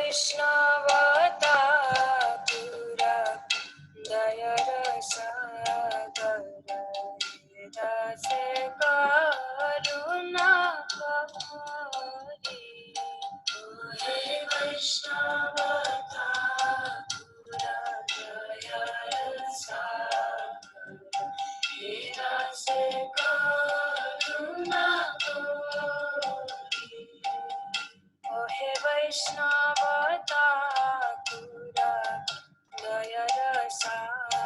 वैष्णवतापुरा दयरसागर दासे करुणा करी हे वैष्णवतापुरा दयरसागर दासे करुणा करी हे वैष्णवतापुरा दयरसागर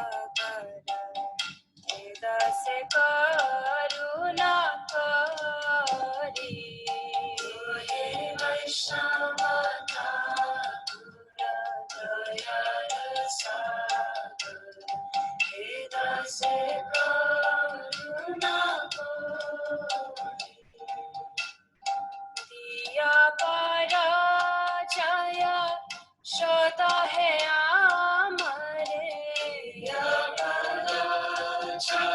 दासे करुणा करी हे वैष्णवतापुरा दयरसागर दासे करुणा करी दिया पराजय श्रोता है आमरे दिया पराजय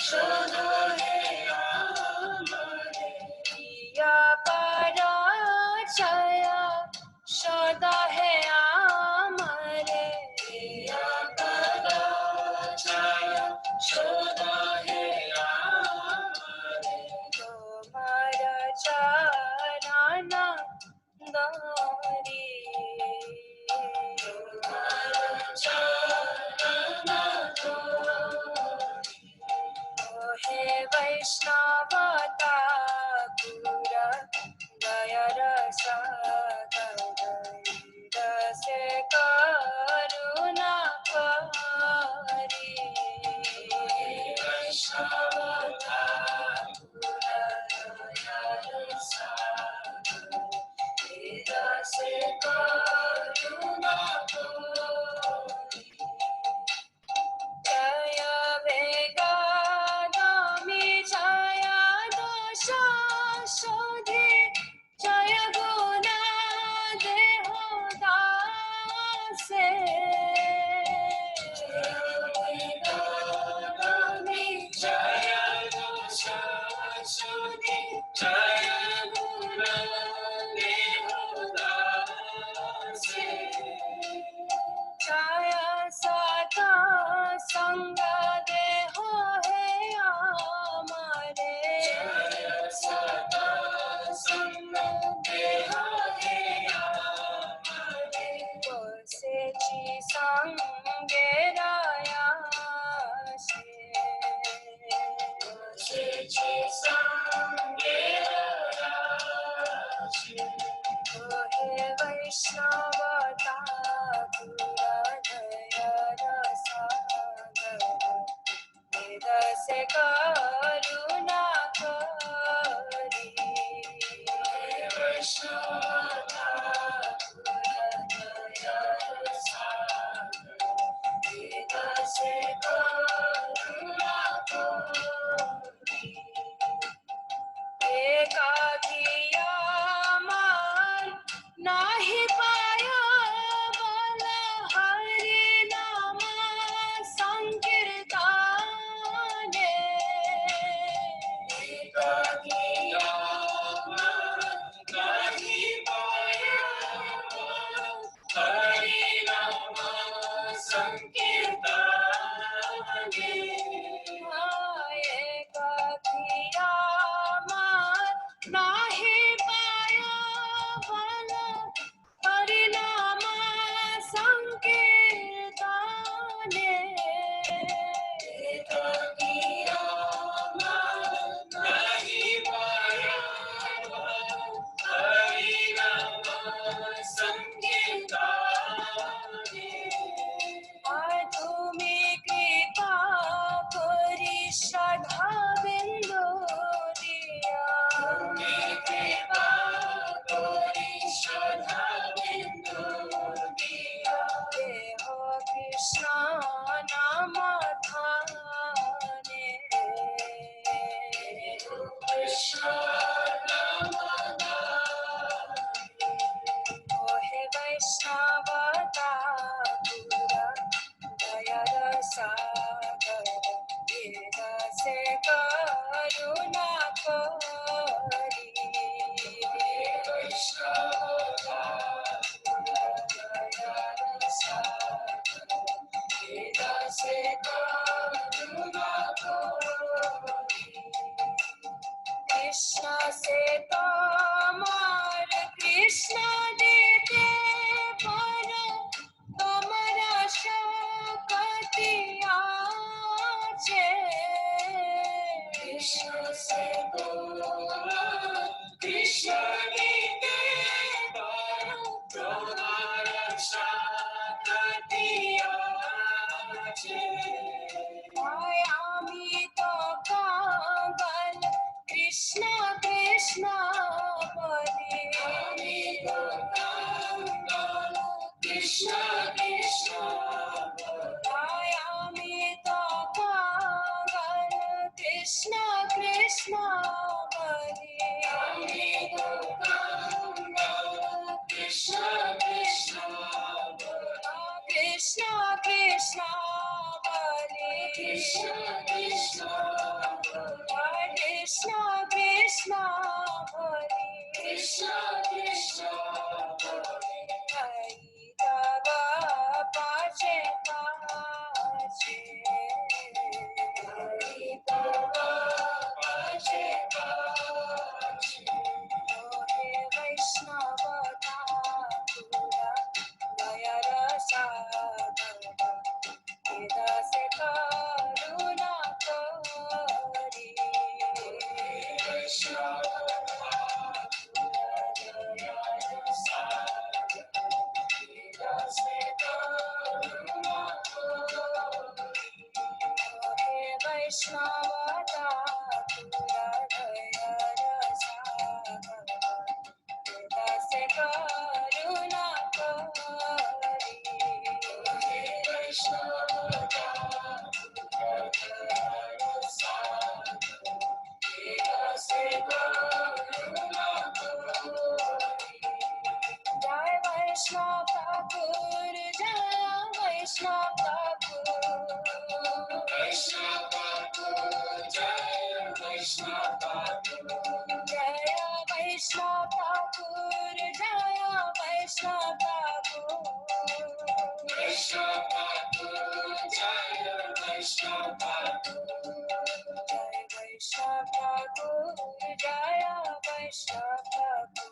श्रोता है आमरे दिया पराजय श्रोता है आमरे दिया पराजय श्रोता है आमरे तुम्हारा चरण दारी तुम्हारा चरण दारी हे वैष्णवतापुरा दयरसागर दासे करुणा करी हे वैष्णवतापुरा दयरसागर दासे करुणा करी जय वेगदामी जय दोषाशोधे जय गुणा देहोदासे जय वेगदामी जय दोषाशोधे जय गुणा देहोदासे जय सदा संग देहो है आमरे जय सदा संग देहो है आमरे बसे ची संगे राया से बसे ची संगे राया से हे वैष्णवतापुरा दयरसागर दासे करुणा करी हे वैष्णवतापुरा दयरसागर दासे करुणा करी एकाकिया मान नाही पाया बल हरि नाम संकीर्तने एकाकिया मान नाही पाया बल हरि नाम संकीर्तने एकाकिया नाही पाया बल हरिनाम संकीर्तने एकाकिया नाही पाया बल हरिनाम संकीर्तने तुम्ही कृपा Krishna Krishna Hare Krishna Krishna Hare Krishna Krishna Hare Krishna Krishna Hare Hari Baba Pache Pache Hari Baba Pache Pache Hare Vaishnava Thakura Gaya Rasa Gaya Veda Se Karuna Kari Vaishnava Thakura Gaya Rasa Veda Se Karuna Kari He Vaishnava Thakura Gaya Rasa Veda Se Karuna Kari He Vaishnava Thakura Gaya Rasa Veda Se Karuna Kari Jai Vaishnava Thakur, Jai Vaishnava Thakur, Vaishnava Thakur, Jai Vaishnava Thakur, Jai Vaishnava Thakur, Jai Vaishnava Thakur, Vaishnava Thakur, Jai Vaishnava Thakur, Jai Vaishnava Thakur, Jai Vaishnava Thakur.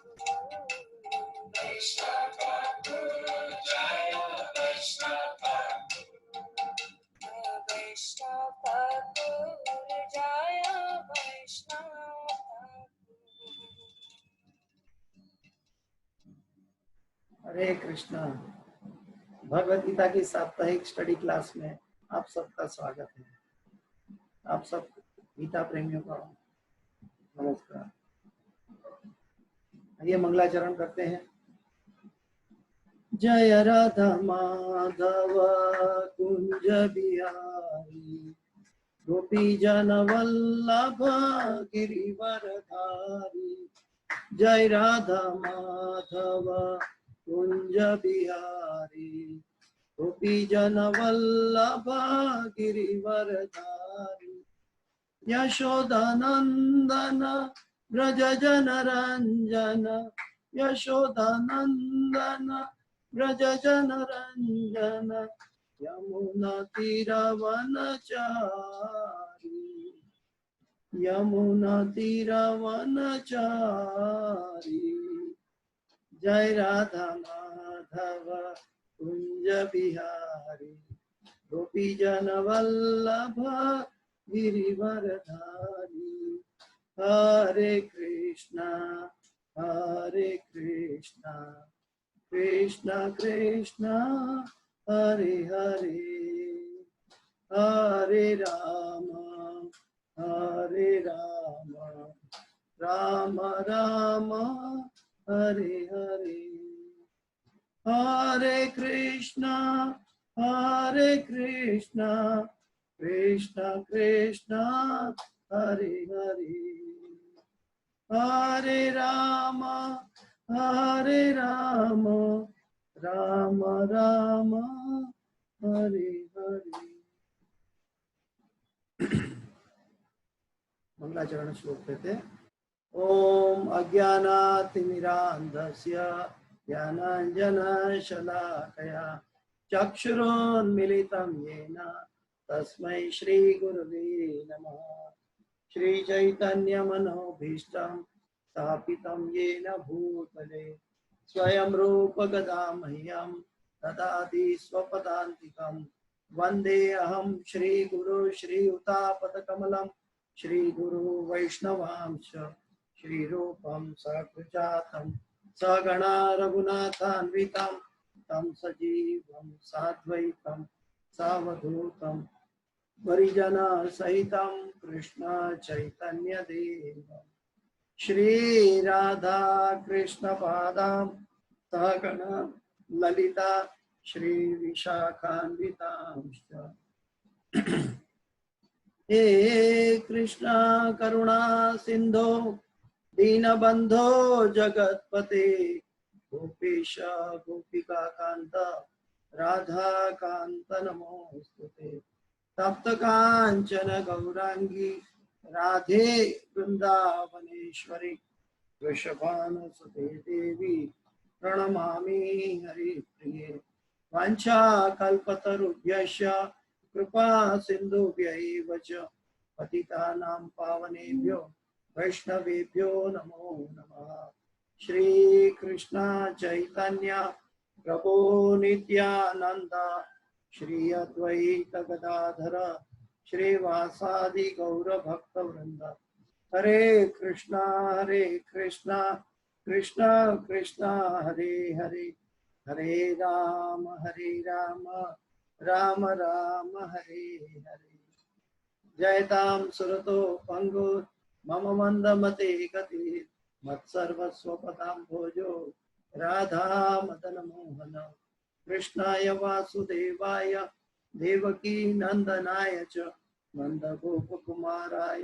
Vaishnava Guru Jaya Vaishnava Vaishnava Guru Jaya Vaishnava. हरे कृष्णा। भगवद गीता की साप्ताहिक study class में आप सबका स्वागत है। आप सब गीता प्रेमियों का नमस्कार। आइए मंगलाचरण करते हैं। जय राधा माधव कुंज बिहारी गोपी जन वल्लभ गिरिवरधारी। जय राधा माधव कुंज बिहारी गोपी जन वल्लभ गिरिवरधारी। यशोदानंदन व्रज जन रंजन यशोदानंदन व्रज जन रंजन यमुना तीरवनचारी यमुना तीरवनचारी। जय राधा माधव कुंज बिहारी गोपी जन वल्लभ गिरिवरधारी। हरे कृष्णा कृष्णा कृष्णा हरे हरे हरे राम राम राम हरे हरे। हरे कृष्णा कृष्णा कृष्णा हरे हरे हरे राम राम राम हरे हरे। मंगलाचरण श्लोक कहते हैं। ओम अज्ञानातिमिरान्धस्य ज्ञानाञ्जनशलाकया चक्षुरोन्मिलितं येन तस्मै श्रीगुरवे नमः। श्रीचैतन्यमनोभीष्टं स्थापितं येन भूतले स्वयं रूप गदा मह्यं ददाति स्वपदान्तिकं। वन्दे अहं श्रीगुरु श्रीयुतापदकमलं श्रीगुरु वैष्णवांश श्रीरूपं सकृजातं सगणा रघुनाथान्वितं तं सजीवं साद्वैतं सावधूतं परिजना सहितं कृष्ण चैतन्य देव श्री राधा कृष्ण पादां सहगणा ललिता श्री विशाखान्वितांश्च। हे कृष्णा करुणा सिंधो दीनबंधो जगत्पते गोपेश गोपिका कांत राधा कांत नमोस्तुते। तप्त कांचन गौरांगी राधे वृंदावनेश्वरी वृषभानुसुते देवी प्रणमामि हरिप्रिये। वाञ्छाकल्पतरुभ्यश्च कृपा सिन्धुभ्यैव च पतितानां पावनेभ्यो वैष्णवेभ्यो नमो नमः। श्री कृष्ण चैतन्य प्रभु नित्यानंद श्री अद्वैत गदाधर श्रीवासादि गौर भक्त वृंद। हरे कृष्णा कृष्णा कृष्णा हरे हरे, हरे राम राम राम हरे हरे। जयतां सुरतो पंगु मम मंदमते गति मत्सर्वस्वपदां भोजो राधा मदन मोहन। कृष्णाय वासुदेवाय देवकी नंदनाय च नंदगोपकुमाराय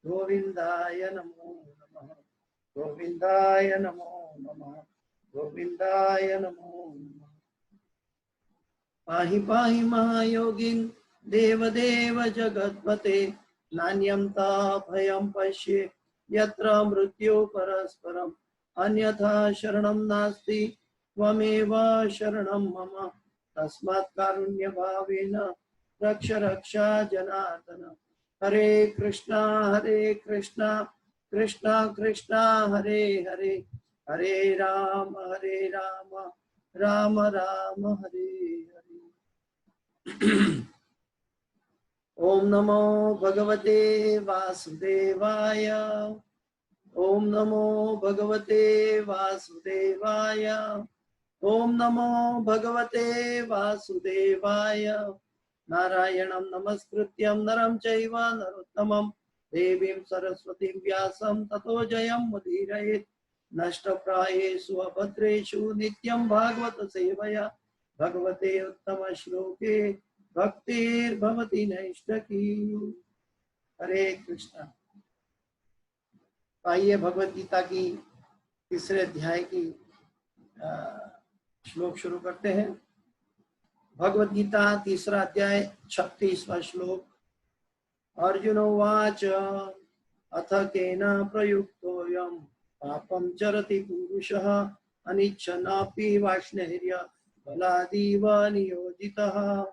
गोविंदाय नमो नमः। गोविंदाय नमो नमः। गोविंदाय नमो नमः। पाहि पाहि महायोगिन् देवदेव जगत्पते। नान्यं ताभयं पश्ये यत्र मृत्यो परस्परम्। अन्यथा शरणं नास्ति त्वमेव शरणं मम। तस्मात् कारुण्यभावेन रक्ष रक्ष जनार्दन। हरे कृष्णा कृष्णा कृष्णा हरे हरे, हरे राम राम राम हरे हरे। ओम नमो भगवते वासुदेवाय। ओम नमो भगवते वासुदेवाय। ओम नमो भगवते वासुदेवाय। नारायणं नमस्कृत्यं नरं चैव नरोत्तमं देवीं सरस्वतीं व्यासं ततो जयं मुदीरयेत्। नष्टप्रायेषु अभद्रेषु नित्यं भागवत सेवया भगवते उत्तम श्लोके भक्तिर्भवति नैष्ठकी। हरे कृष्णा। आइए भगवत गीता की तीसरे अध्याय की श्लोक शुरू करते हैं। भगवत गीता तीसरा अध्याय 36वां श्लोक। अर्जुन उवाच अथ केन प्रयुक्तोऽयं पापं चरति पुरुषः अनिच्छन्नपि वाष्णेर्य बलादीव नियोजितः।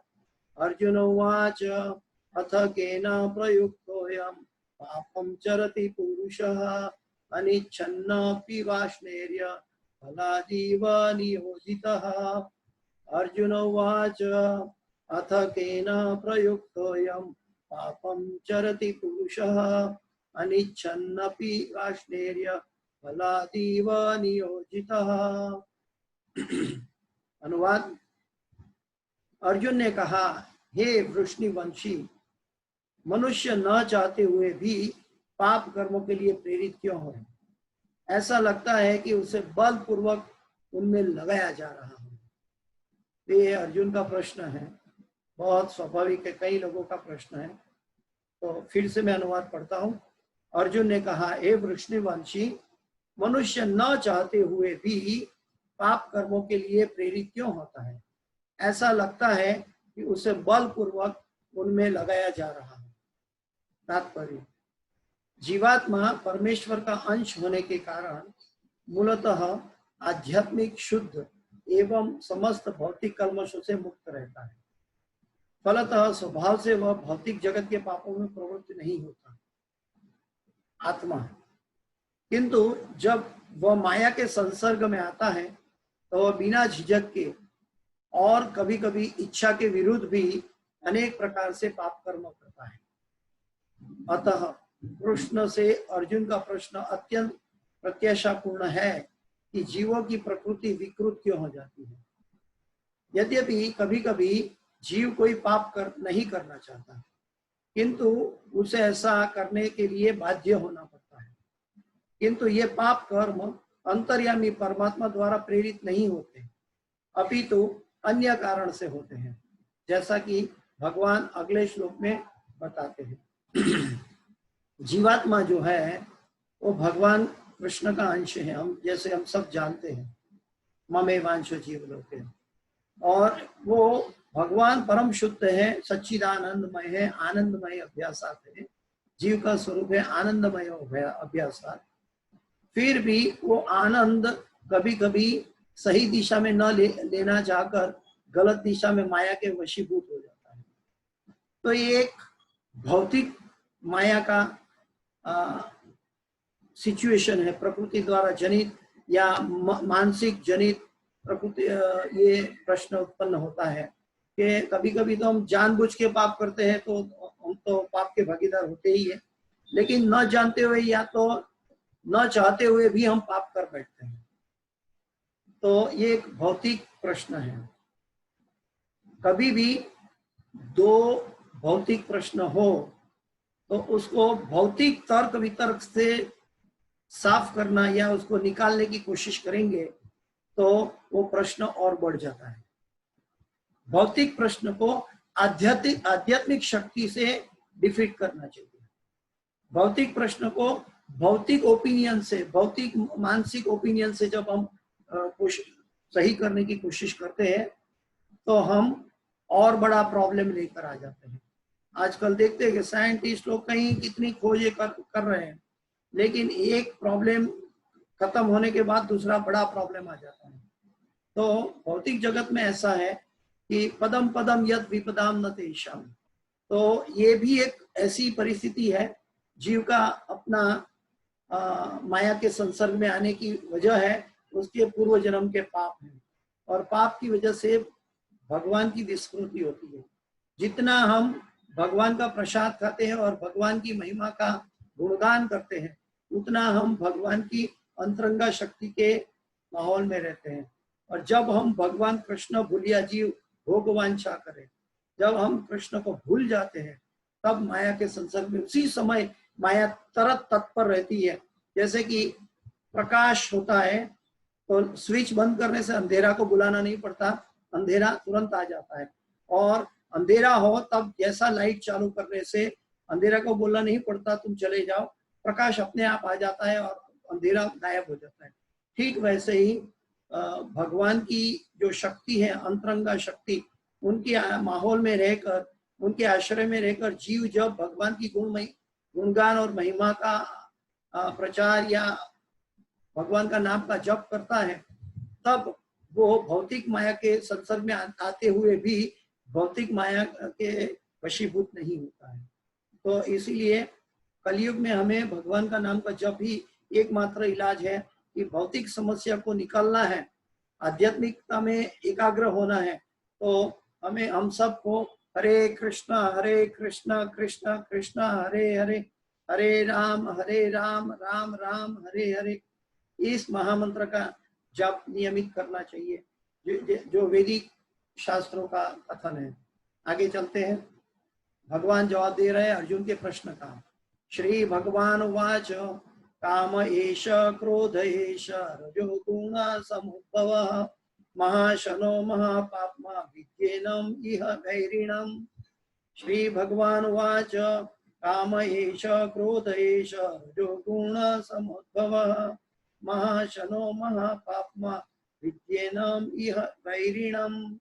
अर्जुन उवाच अथ केन प्रयुक्तोऽयं पापं चरति पुरुषः अनिच्छन्नपि वाष्णेर्य बलादीव नियोजितः। अर्जुन उवाच अथ केन प्रयुक्तोऽयं पापं चरति पुरुषः अनिच्छन्नपि वाष्णेर्य बलादीव नियोजितः। अनुवाद। अर्जुन ने कहा, हे वृष्णिवंशी, मनुष्य न चाहते हुए भी पाप कर्मों के लिए प्रेरित क्यों हो? ऐसा लगता है कि उसे बलपूर्वक उनमें लगाया जा रहा है। ये अर्जुन का प्रश्न है, बहुत स्वाभाविक है, कई लोगों का प्रश्न है। तो फिर से मैं अनुवाद पढ़ता हूँ। अर्जुन ने कहा, हे वृष्णिवंशी, मनुष्य न चाहते हुए भी पाप कर्मों के लिए प्रेरित क्यों होता है? ऐसा लगता है कि उसे बलपूर्वक उनमें लगाया जा रहा है। तात्पर्य, जीवात्मा परमेश्वर का अंश होने के कारण मूलतः आध्यात्मिक, शुद्ध एवं समस्त भौतिक कल्मशों से मुक्त रहता है। फलतः स्वभाव से वह भौतिक जगत के पापों में प्रवृत्त नहीं होता, आत्मा है। किंतु जब वह माया के संसर्ग में आता है तो वह बिना झिझक के और कभी कभी इच्छा के विरुद्ध भी अनेक प्रकार से पाप कर्म करता है। अतः कृष्ण से अर्जुन का प्रश्न अत्यंत प्रत्याशापूर्ण है कि जीवों की प्रकृति विकृत क्यों हो जाती है। यद्यपि कभी कभी जीव कोई पाप नहीं करना चाहता, किंतु उसे ऐसा करने के लिए बाध्य होना पड़ता है। किंतु ये पाप कर्म अंतर्यामी परमात्मा द्वारा प्रेरित नहीं होते, अपितु अन्य कारण से होते हैं, जैसा कि भगवान अगले श्लोक में बताते हैं। जीवात्मा जो है वो भगवान कृष्ण का अंश है, हम जैसे हम सब जानते हैं। ममेवांशो जीवलोके। और वो भगवान परम शुद्ध है, सच्चिदानंदमय है, आनंदमय अभ्यासात है, जीव का स्वरूप है आनंदमय अभ्यासात। फिर भी वो आनंद कभी कभी सही दिशा में न लेना चाहकर गलत दिशा में माया के वशीभूत हो जाता है। तो ये एक भौतिक माया का सिचुएशन है, प्रकृति द्वारा जनित या मानसिक जनित प्रकृति। ये प्रश्न उत्पन्न होता है कि कभी कभी तो हम जानबूझ के पाप करते हैं, तो हम तो पाप के भागीदार होते ही है, लेकिन न जानते हुए या तो न चाहते हुए भी हम पाप कर बैठते हैं। तो ये एक भौतिक प्रश्न है। कभी भी दो भौतिक प्रश्न हो तो उसको भौतिक तर्क वितर्क से साफ करना या उसको निकालने की कोशिश करेंगे तो वो प्रश्न और बढ़ जाता है। भौतिक प्रश्न को आध्यात्मिक शक्ति से डिफीट करना चाहिए। भौतिक प्रश्न को भौतिक ओपिनियन से, भौतिक मानसिक ओपिनियन से जब हम सही करने की कोशिश करते हैं तो हम और बड़ा प्रॉब्लम लेकर आ जाते हैं। आजकल देखते हैं कि साइंटिस्ट लोग कहीं कितनी खोजें कर रहे हैं, लेकिन एक प्रॉब्लम खत्म होने के बाद दूसरा बड़ा प्रॉब्लम आ जाता है। तो भौतिक जगत में ऐसा है कि पदम पदम यद विपदाम न तेषाम। तो ये भी एक ऐसी परिस्थिति है, जीव का अपना माया के संसर्ग में आने की वजह है उसके पूर्व जन्म के पाप हैं, और पाप की वजह से भगवान की विस्मृति होती है। जितना हम भगवान का प्रसाद खाते हैं और भगवान की महिमा का गुणगान करते हैं, उतना हम भगवान की अंतरंगा शक्ति के माहौल में रहते हैं। और जब हम भगवान कृष्ण भूलिया जीव भोगवांछा करें, जब हम कृष्ण को भूल जाते हैं, तब माया के संसर्ग में उसी समय माया तरत तत्पर रहती है। जैसे कि प्रकाश होता है तो स्विच बंद करने से अंधेरा को बुलाना नहीं पड़ता, अंधेरा तुरंत आ जाता है। और अंधेरा हो तब जैसा लाइट चालू करने से अंधेरा को बोलना नहीं पड़ता तुम चले जाओ, प्रकाश अपने आप आ जाता है और अंधेरा गायब हो जाता है। ठीक वैसे ही भगवान की जो शक्ति है, अंतरंगा शक्ति, उनके माहौल में रहकर, उनके आश्रय में रहकर जीव जब भगवान की गुणगान और महिमा का प्रचार या भगवान का नाम का जप करता है, तब वो भौतिक माया के संसर्ग में आते हुए भी भौतिक माया के वशीभूत नहीं होता है। तो इसीलिए कलयुग में हमें भगवान का नाम का जप ही एकमात्र इलाज है कि भौतिक समस्या को निकालना है, आध्यात्मिकता में एकाग्र होना है। तो हमें, हम सबको हरे कृष्णा कृष्ण कृष्ण हरे हरे, हरे राम राम राम हरे हरे, इस महामंत्र का जप नियमित करना चाहिए, जो वैदिक शास्त्रों का कथन है। आगे चलते हैं। भगवान जवाब दे रहे हैं अर्जुन के प्रश्न का। श्री भगवान उवाच काम एष क्रोध एष रजोगुण समुद्भवः महाशनो महापाप्मा विद्येनम् इह वैरिणम्। श्री भगवान उवाच काम एष क्रोध एष रजोगुण समुद्भवः महाशनो महापाप्मा विद्येनम् इह वैरिणम्।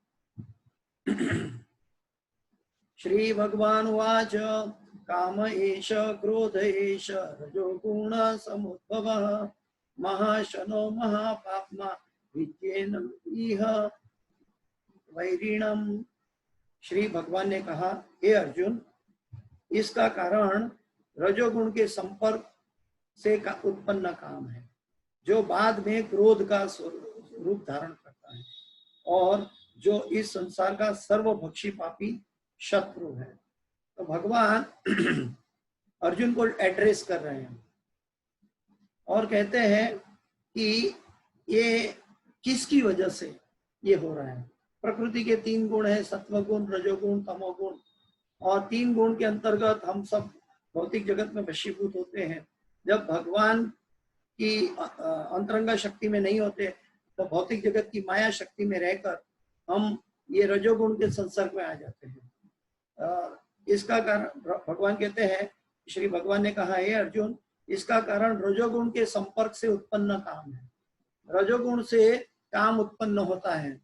श्री भगवान उवाच काम एष क्रोध एष रजोगुण समुद्भवः महाशनो महापाप्मा विद्येनम् इह वैरिणम्। श्री भगवान ने कहा, हे अर्जुन, इसका कारण रजोगुण के संपर्क से उत्पन्न काम है, जो बाद में क्रोध का रूप धारण करता है और जो इस संसार का सर्वभक्षी पापी शत्रु है। तो भगवान अर्जुन को एड्रेस कर रहे हैं और कहते हैं कि ये किसकी वजह से ये हो रहा है। प्रकृति के 3 गुण है, सत्वगुण, रजोगुण, तमोगुण, और 3 गुण के अंतर्गत हम सब भौतिक जगत में वशीभूत होते हैं। जब भगवान की अंतरंगा शक्ति में नहीं होते तो भौतिक जगत की माया शक्ति में रहकर हम ये रजोगुण के संसर्ग में आ जाते हैं। इसका कारण भगवान कहते हैं, श्री भगवान ने कहा, हे अर्जुन, इसका कारण रजोगुण के संपर्क से उत्पन्न काम है। रजोगुण से काम उत्पन्न होता है।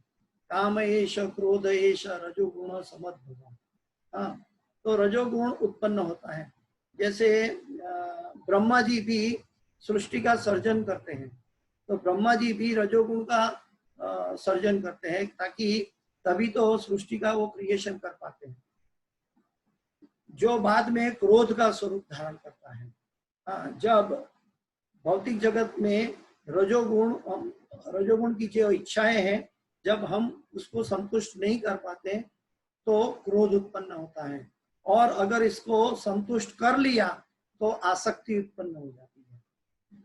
काम एष क्रोध एष रजोगुण समद्भव। हाँ, तो रजोगुण उत्पन्न होता है। जैसे ब्रह्मा जी भी सृष्टि का सर्जन करते हैं, तो ब्रह्मा जी भी रजोगुण का सर्जन करते हैं, ताकि तभी तो सृष्टि का वो क्रिएशन कर पाते हैं, जो बाद में क्रोध का स्वरूप धारण करता है। हाँ, जब भौतिक जगत में रजोगुण की जो इच्छाएं हैं, जब हम उसको संतुष्ट नहीं कर पाते तो क्रोध उत्पन्न होता है, और अगर इसको संतुष्ट कर लिया तो आसक्ति उत्पन्न हो जाती है।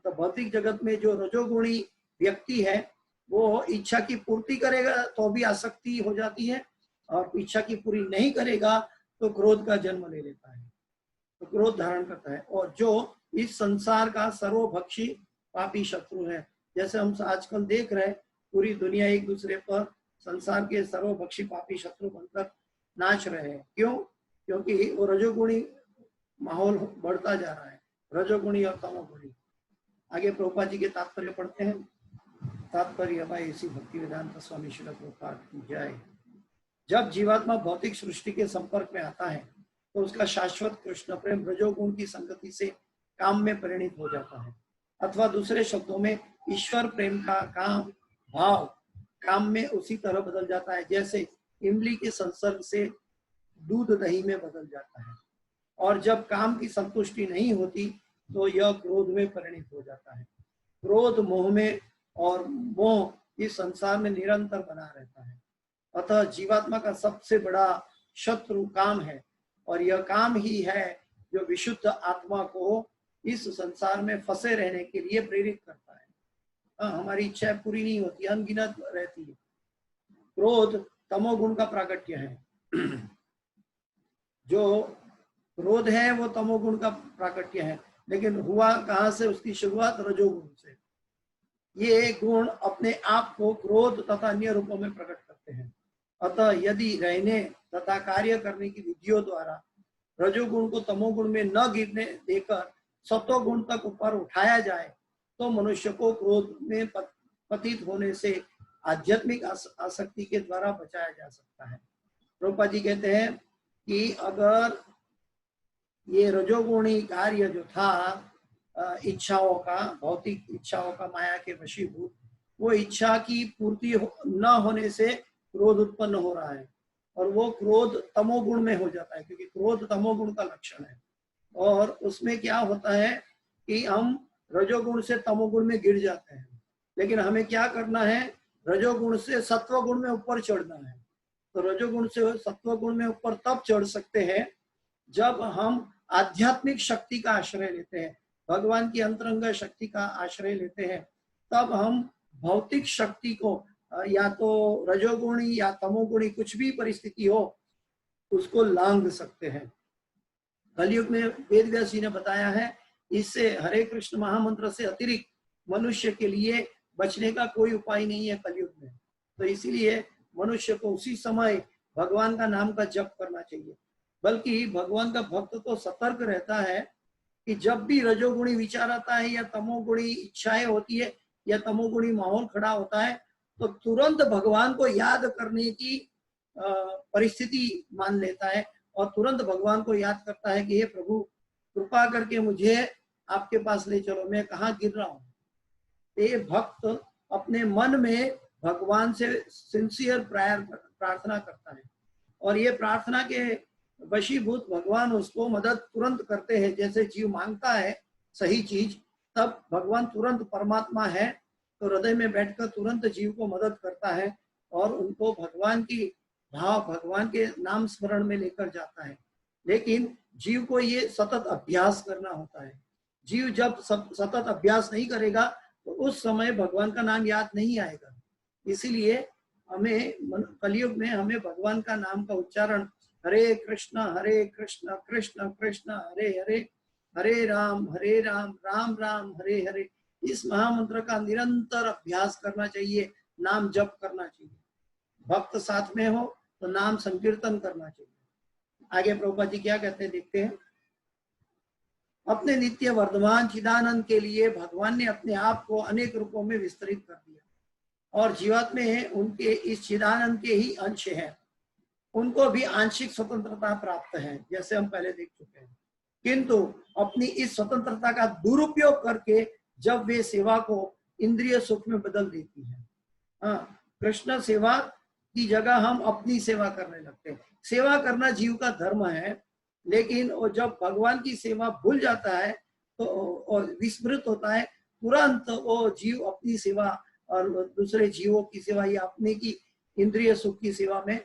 तो भौतिक जगत में जो रजोगुणी व्यक्ति है, वो इच्छा की पूर्ति करेगा तो भी आसक्ति हो जाती है, और इच्छा की पूरी नहीं करेगा तो क्रोध का जन्म ले लेता है, तो क्रोध धारण करता है। और जो इस संसार का सर्वभक्षी पापी शत्रु है, जैसे हम आजकल देख रहे हैं, पूरी दुनिया एक दूसरे पर संसार के सर्वभक्षी पापी शत्रु बनकर नाच रहे हैं। क्यों? क्योंकि वो रजोगुणी माहौल बढ़ता जा रहा है, रजोगुणी और तमोगुणी। आगे प्रभुपाद जी के तात्पर्य पढ़ते हैं। तात्पर्य भाई इसी भक्ति वेदांत स्वामी श्री प्रभुपाद की जय। जब जीवात्मा भौतिक सृष्टि के संपर्क में आता है तो उसका शाश्वत कृष्ण प्रेम रजोगुण की संगति से काम में परिणित हो जाता है, अथवा दूसरे शब्दों में ईश्वर प्रेम का काम भाव काम में उसी तरह बदल जाता है जैसे इमली के संसर्ग से दूध दही में बदल जाता है। और जब काम की संतुष्टि नहीं होती तो यह क्रोध में परिणित हो जाता है। क्रोध मोह में, और मोह इस संसार में निरंतर बना रहता है। अतः जीवात्मा का सबसे बड़ा शत्रु काम है, और यह काम ही है जो विशुद्ध आत्मा को इस संसार में फंसे रहने के लिए प्रेरित करता है। हमारी इच्छाएं पूरी नहीं होती, अनगिनत रहती है। क्रोध तमोगुण का प्राकट्य है। जो क्रोध है वो तमोगुण का प्राकट्य है, लेकिन हुआ कहाँ से? उसकी शुरुआत रजोगुण से। ये गुण अपने आप को क्रोध तथा अन्य रूपों में प्रकट करते हैं। अतः यदि रहने तथा कार्य करने की विधियों द्वारा रजोगुण को तमोगुण में न गिरने देकर सत्वगुण तक ऊपर उठाया जाए तो मनुष्य को क्रोध में पतित होने से आध्यात्मिक आसक्ति के द्वारा बचाया जा सकता है। प्रभुपाद जी कहते हैं कि अगर ये रजोगुणी कार्य जो था इच्छाओं का, भौतिक इच्छाओं का, माया के वशीभूत, वो इच्छा की पूर्ति न होने से क्रोध उत्पन्न हो रहा है, और वो क्रोध तमोगुण में हो जाता है, क्योंकि क्रोध तमोगुण का लक्षण है। और उसमें क्या होता है कि हम रजोगुण से तमोगुण में गिर जाते हैं, लेकिन हमें क्या करना है? रजोगुण से सत्वगुण में ऊपर चढ़ना है। तो रजोगुण से सत्वगुण में ऊपर तब चढ़ सकते हैं जब हम आध्यात्मिक शक्ति का आश्रय लेते हैं, भगवान की अंतरंग शक्ति का आश्रय लेते हैं। तब हम भौतिक शक्ति को, या तो रजोगुणी या तमोगुणी कुछ भी परिस्थिति हो, उसको लांघ सकते हैं। कलयुग में वेद व्यास जी ने बताया है, इससे हरे कृष्ण महामंत्र से अतिरिक्त मनुष्य के लिए बचने का कोई उपाय नहीं है कलयुग में। तो इसीलिए मनुष्य को उसी समय भगवान का नाम का जप करना चाहिए। बल्कि भगवान का भक्त तो सतर्क रहता है कि जब भी रजोगुणी विचार आता है या तमोगुणी इच्छाएं होती है या तमोगुणी माहौल खड़ा होता है, तो तुरंत भगवान को याद करने की परिस्थिति मान लेता है, और तुरंत भगवान को याद करता है कि हे प्रभु, कृपा करके मुझे आपके पास ले चलो, मैं कहाँ गिर रहा हूँ। ये भक्त अपने मन में भगवान से सिंसियर प्रार्थना करता है, और ये प्रार्थना के वशीभूत भगवान उसको मदद तुरंत करते हैं। जैसे जीव मांगता है सही चीज, तब भगवान तुरंत, परमात्मा है तो हृदय में बैठकर तुरंत जीव को मदद करता है, और उनको भगवान की भाव, भगवान के नाम स्मरण में लेकर जाता है। लेकिन जीव को ये सतत अभ्यास करना होता है। जीव जब सतत अभ्यास नहीं करेगा तो उस समय भगवान का नाम याद नहीं आएगा। इसीलिए हमें कलयुग में हमें भगवान का नाम का उच्चारण हरे कृष्ण कृष्ण कृष्ण हरे हरे, हरे राम राम राम हरे हरे, इस महामंत्र का निरंतर अभ्यास करना चाहिए, नाम जप करना चाहिए। भक्त साथ में हो तो नाम संकीर्तन करना चाहिए। आगे प्रभुपाद जी क्या कहते हैं देखते हैं। अपने नित्य वर्धमान चिदानंद के लिए भगवान ने अपने आप को अनेक रूपों में विस्तरित कर दिया। और जीवात्मे उनके इस चिदानंद के ही अंश हैं, उनको भी आंशिक स्वतंत्रता प्राप्त है, जैसे हम पहले देख चुके हैं। किंतु अपनी इस स्वतंत्रता का दुरुपयोग करके जब वे सेवा को इंद्रिय सुख में बदल देती है, हाँ, कृष्ण सेवा की जगह हम अपनी सेवा करने लगते हैं। सेवा करना जीव का धर्म है, लेकिन वो जब भगवान की सेवा भूल जाता है तो और विस्मृत होता है, तुरंत वो जीव अपनी सेवा और दूसरे जीवों की सेवा या अपने की इंद्रिय सुख की सेवा में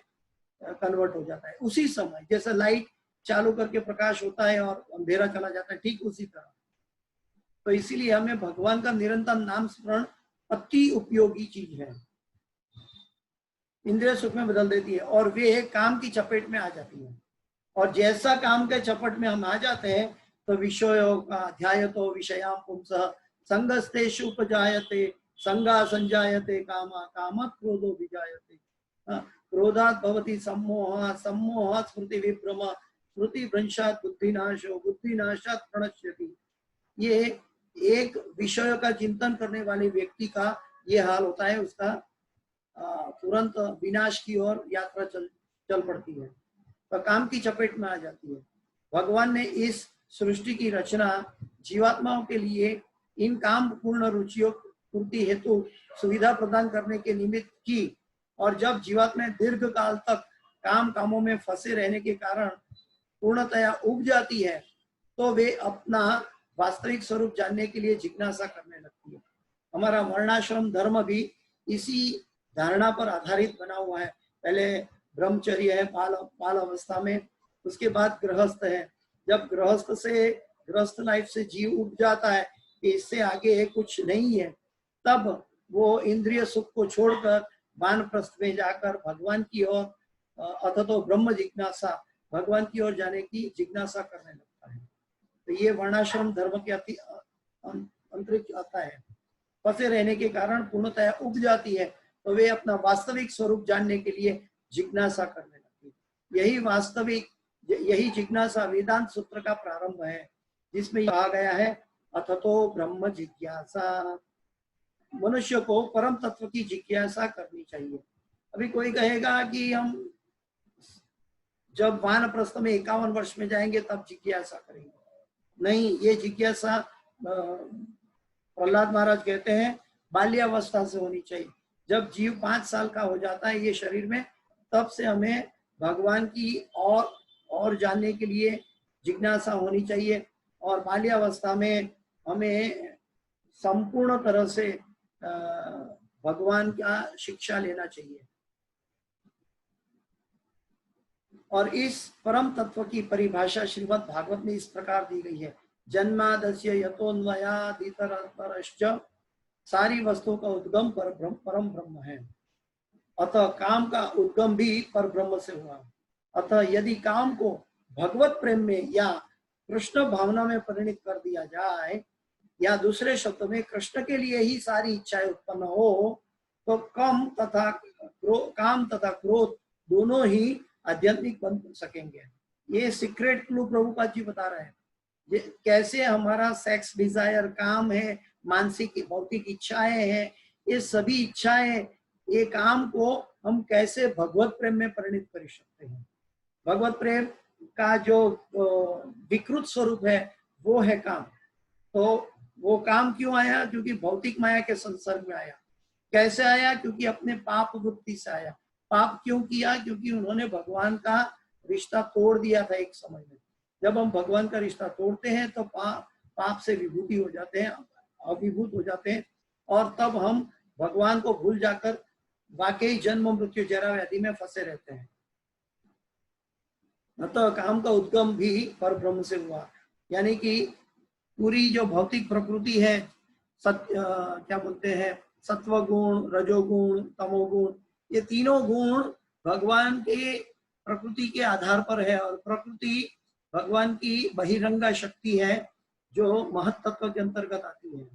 कन्वर्ट हो जाता है। उसी समय जैसे लाइट चालू करके प्रकाश होता है और अंधेरा चला जाता है, ठीक उसी तरह। तो इसीलिए हमें भगवान का निरंतर नाम स्मरण अति उपयोगी चीज है, इंद्रिय सुख में बदल देती है और वे काम की चपेट में आ जाती है। और जैसा काम के चपट में हम आ जाते हैं तो विषयों का ध्यायतो विषयाम पुंसः संगस्तेषु उपजायते संगा संजायते कामा कामः क्रोधो विजायते क्रोधात् भवति सम्मोहः सम्मोहात् स्मृति विभ्रम स्मृति भ्रंशात् बुद्धिनाशो बुद्धिनाशात् प्रणश्यति। ये एक विषय का चिंतन करने वाले व्यक्ति का ये हाल होता है, उसका तुरंत विनाश की ओर यात्रा चल पड़ती है, तो काम की चपेट में आ जाती है। भगवान ने इस सृष्टि की रचना जीवात्माओं के लिए इन काम पूर्ण रुचियों पूर्ति हेतु सुविधा प्रदान करने के निमित्त की, और जब जीवात्मा दीर्घ काल तक कामों में फंसे रहने के कारण पूर्णतया उब जाती है, तो वे अपना वास्तविक स्वरूप जानने के लिए जिज्ञासा करने लगती है। हमारा वर्णाश्रम धर्म भी इसी धारणा पर आधारित बना हुआ है। पहले ब्रह्मचर्य है बाल अवस्था में, उसके बाद गृहस्थ है। जब गृहस्थ लाइफ से जीव उठ जाता है कि इससे आगे कुछ नहीं है, तब वो इंद्रिय सुख को छोड़कर वानप्रस्थ में जाकर भगवान की ओर अथ तो ब्रह्म जिज्ञासा, भगवान की ओर जाने की जिज्ञासा करने लगता है। तो ये वर्णाश्रम धर्म के अति अंतरिक्ष आता है। फंसे रहने के कारण पूर्णतया उब जाती है, तो वे अपना वास्तविक स्वरूप जानने के लिए जिज्ञासा करने लगती है। यही जिज्ञासा वेदांत सूत्र का प्रारंभ है, जिसमें कहा गया है अथतो ब्रह्म जिज्ञासा। मनुष्य को परम तत्व की जिज्ञासा करनी चाहिए। अभी कोई कहेगा कि हम जब वानप्रस्थ में 51 वर्ष में जाएंगे तब जिज्ञासा करेंगे। नहीं, ये जिज्ञासा प्रहलाद महाराज कहते हैं बाल्यावस्था से होनी चाहिए। जब जीव 5 साल का हो जाता है ये शरीर में, तब से हमें भगवान की और जानने के लिए जिज्ञासा होनी चाहिए। और बाल्यावस्था में हमें संपूर्ण तरह से भगवान का शिक्षा लेना चाहिए। और इस परम तत्व की परिभाषा श्रीमद् भागवत में इस प्रकार दी गई है, जन्मादस्य यतोन्वयादितरतरश्च, सारी वस्तुओं का उद्गम परम ब्रह्म है। अतः काम का उद्गम भी पर ब्रह्म से हुआ। अतः यदि काम को भगवत प्रेम में या कृष्ण भावना में परिणित कर दिया जाए, या दूसरे शब्दों में कृष्ण के लिए ही सारी इच्छाएं उत्पन्न हो, तो काम तथा क्रोध दोनों ही आध्यात्मिक बन सकेंगे। ये सीक्रेट क्लू प्रभुपाद जी बता रहे हैं। कैसे हमारा सेक्स डिजायर, काम है, मानसिक भौतिक इच्छाएं हैं, ये सभी इच्छाएं, ये काम को हम कैसे भगवत प्रेम में परिणित कर सकते हैं। भगवत प्रेम का जो विकृत स्वरूप है वो है काम। तो वो काम क्यों आया? क्योंकि भौतिक माया के संसर्ग में आया। कैसे आया? क्योंकि अपने पाप वृत्ति से आया। पाप क्यों किया? क्योंकि उन्होंने भगवान का रिश्ता तोड़ दिया था एक समय में। जब हम भगवान का रिश्ता तोड़ते हैं तो पाप से विभूति हो जाते हैं, अभिभूत हो जाते हैं, और तब हम भगवान को भूल जाकर वाकई जन्म मृत्यु जरा व्याधि में फंसे रहते हैं। अतः काम का उद्गम भी पर ब्रह्म से हुआ। यानी कि पूरी जो भौतिक प्रकृति है, क्या बोलते हैं, सत्वगुण, रजोगुण, तमोगुण, ये तीनों गुण भगवान के प्रकृति के आधार पर है। और प्रकृति भगवान की बहिरंगा शक्ति है जो महत्त्व के अंतर्गत आती है।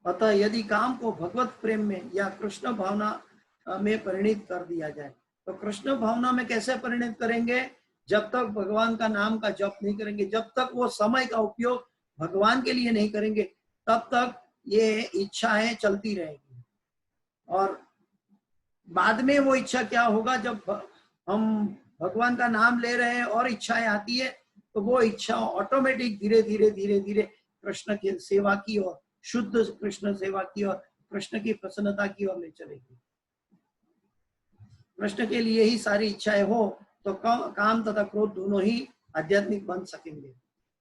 अतः यदि काम को भगवत प्रेम में या कृष्ण भावना में परिणित कर दिया जाए, तो कृष्ण भावना में कैसे परिणित करेंगे? जब तक भगवान का नाम का जप नहीं करेंगे, जब तक वो समय का उपयोग भगवान के लिए नहीं करेंगे, तब तक ये इच्छाएं चलती रहेंगी। और बाद में वो इच्छा क्या होगा, जब हम भगवान का नाम ले रहे हैं और इच्छाएं आती है तो वो इच्छा ऑटोमेटिक धीरे धीरे धीरे धीरे कृष्ण की सेवा की ओर, शुद्ध कृष्ण सेवा की ओर, कृष्ण की प्रसन्नता की ओर ले चलेगी। कृष्ण के लिए ही सारी इच्छाएं हो तो काम तथा क्रोध दोनों ही आध्यात्मिक बन सकेंगे।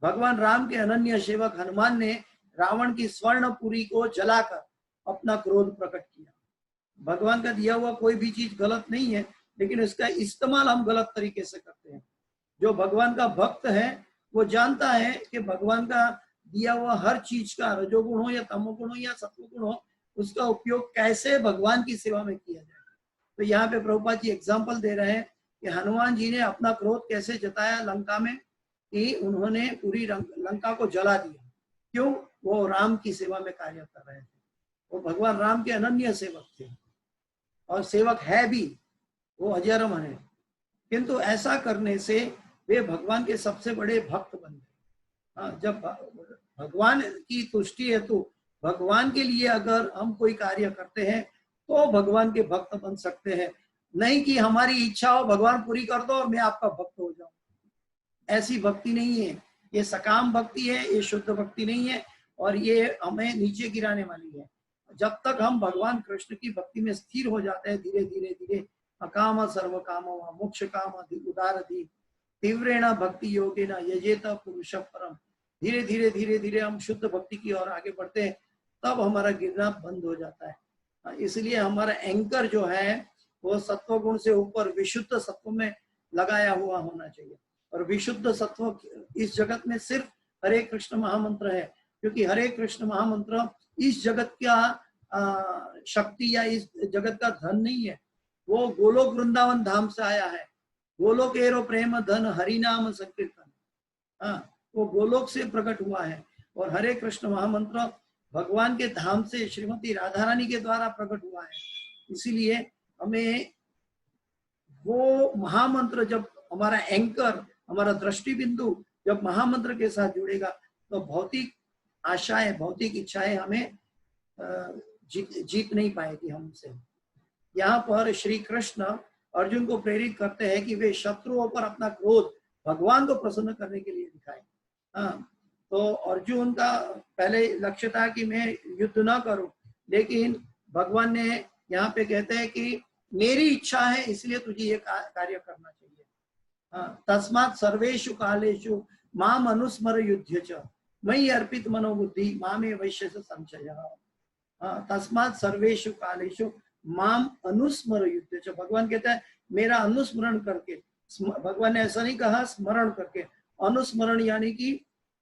भगवान राम के अनन्य सेवक हनुमान ने रावण की स्वर्णपुरी को जलाकर अपना क्रोध प्रकट किया। भगवान का दिया हुआ कोई भी चीज गलत नहीं है, लेकिन इसका इस्तेमाल हम गलत तरीके से करते हैं। जो भगवान का भक्त है वो जानता है कि भगवान का दिया हुआ हर चीज का, रजोगुण हो या तमोगुण हो या सत्वगुण हो, उसका उपयोग कैसे भगवान की सेवा में किया जाए। तो यहाँ पे प्रभुपाद जी एग्जाम्पल दे रहे हैं कि हनुमान जी ने अपना क्रोध कैसे जताया लंका में, कि उन्होंने पूरी लंका को जला दिया। क्यों? वो राम की सेवा में कार्य कर रहे थे। वो भगवान राम के अनन्य सेवक थे और सेवक है भी, वो अजरम है, किंतु ऐसा करने से वे भगवान के सबसे बड़े भक्त बन गए। जब भगवान की तुष्टि है तो भगवान के लिए अगर हम कोई कार्य करते हैं तो भगवान के भक्त बन सकते हैं, नहीं कि हमारी इच्छा हो भगवान पूरी कर दो और मैं आपका भक्त हो जाऊं। ऐसी भक्ति नहीं है, ये सकाम भक्ति है, ये शुद्ध भक्ति नहीं है और ये हमें नीचे गिराने वाली है। जब तक हम भगवान कृष्ण की भक्ति में स्थिर हो जाते हैं धीरे धीरे धीरे, अकाम सर्व काम मोक्ष काम उदारधि तीव्रेण भक्ति योगेन यजेत पुरुष परम। धीरे धीरे धीरे धीरे हम शुद्ध भक्ति की ओर आगे बढ़ते हैं, तब हमारा गिरना बंद हो जाता है। इसलिए हमारा एंकर जो है वो सत्व गुण से ऊपर विशुद्ध सत्व में लगाया हुआ होना चाहिए। और विशुद्ध सत्व इस जगत में सिर्फ हरे कृष्ण महामंत्र है, क्योंकि हरे कृष्ण महामंत्र इस जगत का शक्ति या इस जगत का धन नहीं है। वो गोलोक वृंदावन धाम से आया है। गोलोक एरो प्रेम धन हरि नाम संकीर्तन, वो गोलोक से प्रकट हुआ है। और हरे कृष्ण महामंत्र भगवान के धाम से श्रीमती राधा रानी के द्वारा प्रकट हुआ है। इसीलिए हमें वो महामंत्र, जब हमारा एंकर, हमारा दृष्टि बिंदु जब महामंत्र के साथ जुड़ेगा तो भौतिक आशाएं, भौतिक इच्छाएं हमें जीत नहीं पाएगी हमसे। यहाँ पर श्री कृष्ण अर्जुन को प्रेरित करते हैं कि वे शत्रुओं पर अपना क्रोध भगवान को प्रसन्न करने के लिए दिखाएं। तो अर्जुन का पहले लक्ष्य था कि मैं युद्ध ना करूं, लेकिन भगवान ने यहाँ पे कहते हैं कि मेरी इच्छा है इसलिए तुझे ये कार्य करना चाहिए। तस्मात् सर्वेषु कालेषु माम अनुस्मर युद्ध च मयि अर्पित मनोबुद्धि मामे वैश्य संशय। तस्मात् सर्वेषु कालेषु माम अनुस्मर युद्ध च, भगवान कहता है मेरा अनुस्मरण करके। भगवान ने ऐसा नहीं कहा स्मरण करके, अनुस्मरण यानी कि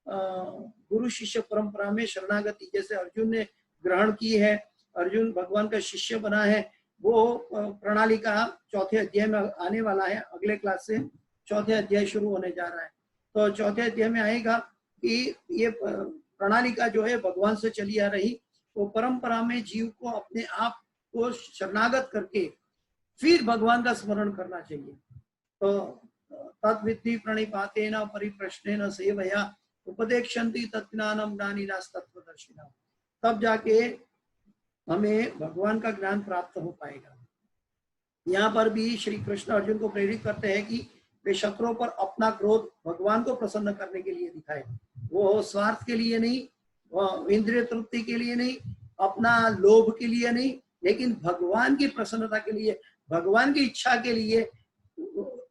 गुरु शिष्य परंपरा में शरणागति जैसे अर्जुन ने ग्रहण की है, अर्जुन भगवान का शिष्य बना है, वो प्रणाली का चौथे अध्याय में आने वाला है। अगले क्लास से चौथे अध्याय शुरू होने जा रहा है। तो चौथे अध्याय में आएगा कि ये प्रणाली का जो है भगवान से चली आ रही, वो परंपरा में जीव को अपने आप को शरणागत करके फिर भगवान का स्मरण करना चाहिए। तो तद्विद्धि प्रणिपातेन परिप्रश्नेन सेवया उपदेक्षन्ति तज्ज्ञानम ज्ञानिनास्तत्वदर्शिनः, तब जाके हमें भगवान का ज्ञान प्राप्त हो पाएगा। यहाँ पर भी श्री कृष्ण अर्जुन को प्रेरित करते हैं कि वे शत्रुओं पर अपना क्रोध भगवान को प्रसन्न करने के लिए दिखाए। वो स्वार्थ के लिए नहीं, वो इंद्रिय तृप्ति के लिए नहीं, अपना लोभ के लिए नहीं, लेकिन भगवान की प्रसन्नता के लिए, भगवान की इच्छा के लिए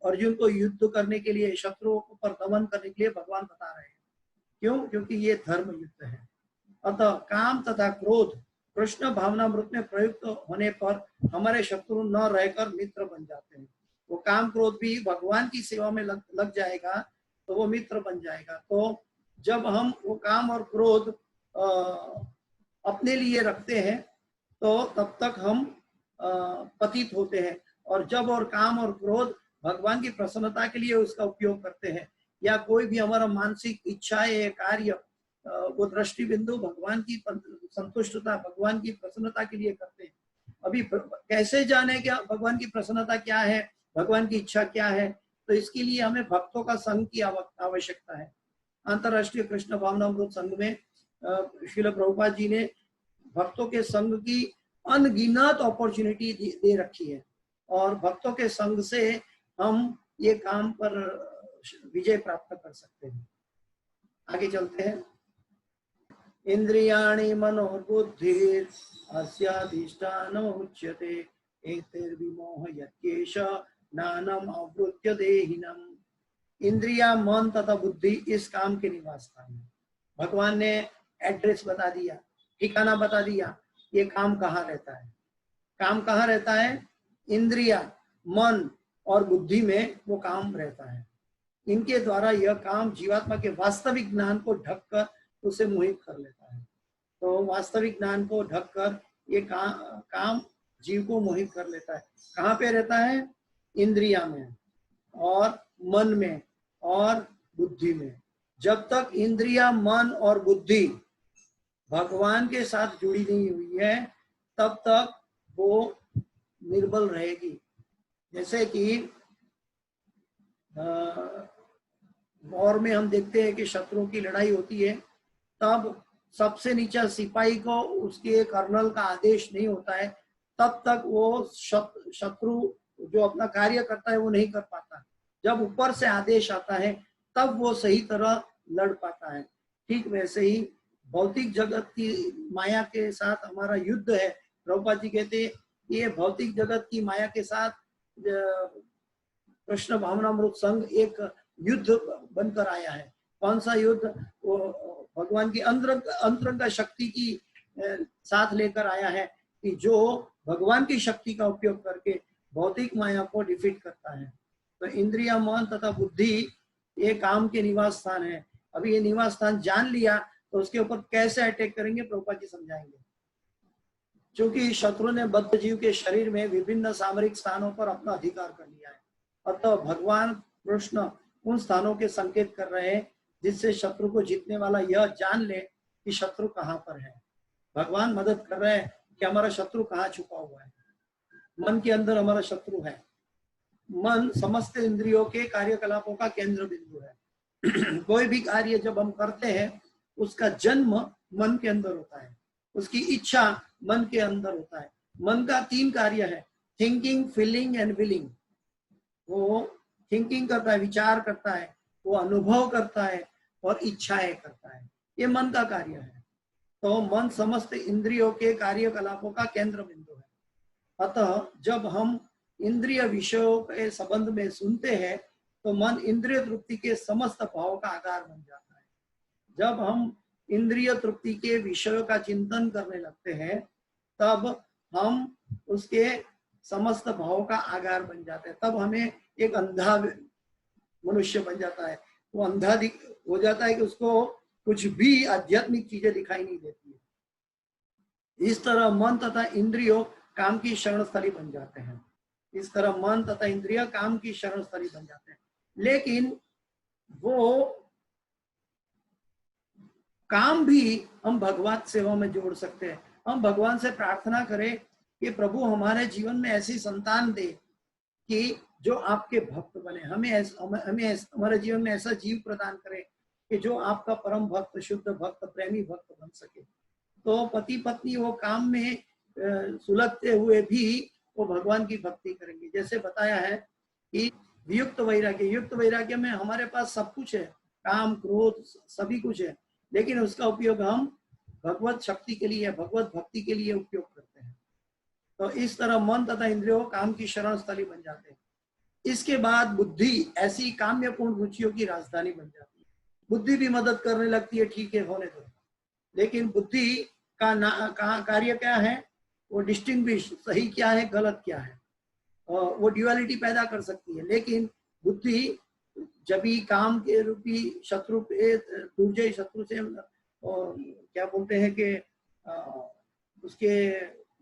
अर्जुन को युद्ध करने के लिए, शत्रुओं पर दमन करने के लिए भगवान बता रहे हैं। क्यों? क्योंकि ये धर्म युद्ध है। अतः काम तथा क्रोध कृष्ण भावनामृत में प्रयुक्त होने पर हमारे शत्रु न रहकर मित्र बन जाते हैं। वो काम क्रोध भी भगवान की सेवा में लग जाएगा तो वो मित्र बन जाएगा। तो जब हम वो काम और क्रोध अपने लिए रखते हैं तो तब तक हम पतित होते हैं, और जब और काम और क्रोध भगवान की प्रसन्नता के लिए उसका उपयोग करते हैं, या कोई भी हमारा मानसिक इच्छाएं कार्य वो दृष्टि बिंदु भगवान की संतुष्टता, भगवान की प्रसन्नता के लिए करते हैं। अभी कैसे जाने क्या भगवान की प्रसन्नता क्या है, भगवान की इच्छा क्या है? तो इसके लिए हमें भक्तों का संग की आवश्यकता है। अंतरराष्ट्रीय कृष्ण भावनामृत संघ में श्रील प्रभुपाद जी ने भक्तों के संग की अनगिनत अपॉर्चुनिटी दे रखी है और भक्तों के संग से हम ये काम पर विजय प्राप्त कर सकते हैं। आगे चलते हैं। इंद्रियाणि मनोबुद्धिर अस्याधिष्ठान उच्यते एतैर्विमोह यत्येष नानम आवृत्य देहिनम। इंद्रिया, मन तथा बुद्धि इस काम के निवास स्थान है। भगवान ने एड्रेस बता दिया, ठिकाना बता दिया, ये काम कहाँ रहता है। काम कहाँ रहता है? इंद्रिया, मन और बुद्धि में वो काम रहता है। इनके द्वारा यह काम जीवात्मा के वास्तविक ज्ञान को ढककर उसे मोहित कर लेता है। तो वास्तविक ज्ञान को ढककर ये काम जीव को मोहित कर लेता है। कहाँ पे रहता है? इंद्रिया में और मन में और बुद्धि में। जब तक इंद्रिया, मन और बुद्धि भगवान के साथ जुड़ी नहीं हुई है तब तक वो निर्बल रहेगी। जैसे कि वॉर में हम देखते हैं कि शत्रुओं की लड़ाई होती है, तब सबसे नीचा सिपाही को उसके कर्नल का आदेश नहीं होता है, तब तक वो शत्रु जो अपना कार्य करता है वो नहीं कर पाता। जब ऊपर से आदेश आता है तब वो सही तरह लड़ पाता है। ठीक वैसे ही भौतिक जगत की माया के साथ हमारा युद्ध है। प्रभुपाद जी कहते हैं ये भौतिक जगत की माया के साथ कृष्ण भावनामृत संघ एक युद्ध बनकर आया है। कौन सा युद्ध? वो भगवान की अंतरंग शक्ति की साथ लेकर आया है कि जो भगवान की शक्ति का उपयोग करके भौतिक माया को डिफीट करता है। तो इंद्रिया, मन तथा बुद्धि ये काम के निवास स्थान है। अभी ये निवास स्थान जान लिया तो उसके ऊपर कैसे अटैक करेंगे प्रभुपाद जी समझाएंगे। क्योंकि शत्रु ने बद्ध जीव के शरीर में विभिन्न सामरिक स्थानों पर अपना अधिकार कर लिया है, अतः भगवान कृष्ण उन स्थानों के संकेत कर रहे हैं जिससे शत्रु को जीतने वाला यह जान ले कि शत्रु कहाँ पर है। भगवान मदद कर रहे हैं कि हमारा शत्रु कहाँ छुपा हुआ है। मन के अंदर हमारा शत्रु है। मन समस्त इंद्रियों के कार्यकलापों का केंद्र बिंदु है। कोई भी कार्य जब हम करते हैं उसका जन्म मन के अंदर होता है, उसकी इच्छा मन के अंदर होता है। मन का 3 कार्य है, थिंकिंग, फीलिंग एंड विलिंग। वो थिंकिंग करता है, विचार करता है, वो अनुभव करता है और इच्छाएं करता है। ये मन का कार्य है। तो मन समस्त इंद्रियों के कार्यकलापों का केंद्र बिंदु है। अतः जब हम इंद्रिय विषयों के संबंध में सुनते हैं तो मन इंद्रिय तृप्ति के समस्त भाव का आधार बन जाता है। जब हम इंद्रिय तृप्ति के विषयों का चिंतन करने लगते हैं तब हम उसके समस्त भाव का आधार बन जाते हैं। तब हमें एक अंधा मनुष्य बन जाता है। वो अंधा हो जाता है कि उसको कुछ भी आध्यात्मिक चीजें दिखाई नहीं देती है। इस तरह मन तथा इंद्रियों काम की शरण स्थली बन जाते हैं। इस तरह मन तथा इंद्रिय काम की शरण स्थली बन जाते हैं। लेकिन वो काम भी हम भगवत सेवा में जोड़ सकते हैं। हम भगवान से प्रार्थना करें कि प्रभु हमारे जीवन में ऐसी संतान दे कि जो आपके भक्त बने। हमें हमारे जीवन में ऐसा जीव प्रदान करे कि जो आपका परम भक्त, शुद्ध भक्त, प्रेमी भक्त बन सके। तो पति पत्नी वो काम में सुलगते हुए भी वो भगवान की भक्ति करेंगे। जैसे बताया है कि वियुक्त वैराग्य, युक्त वैराग्य में हमारे पास सब कुछ है, काम, क्रोध सभी कुछ है, लेकिन उसका उपयोग हम भगवत शक्ति के लिए, भगवत भक्ति के लिए उपयोग करते हैं। तो इस तरह मन तथा इंद्रियों काम की शरण स्थली बन जाते हैं। इसके बाद बुद्धि ऐसी काम्यपूर्ण रुचियों की राजधानी बन जाती है। बुद्धि भी मदद करने लगती है, ठीक है होने दो, लेकिन बुद्धि का कार्य क्या है? वो डिस्टिंग्विश सही क्या है, गलत क्या है, वो ड्युअलिटी पैदा कर सकती है। लेकिन बुद्धि जब भी काम के रूपी शत्रु पे, दुर्जय शत्रु से क्या बोलते हैं कि उसके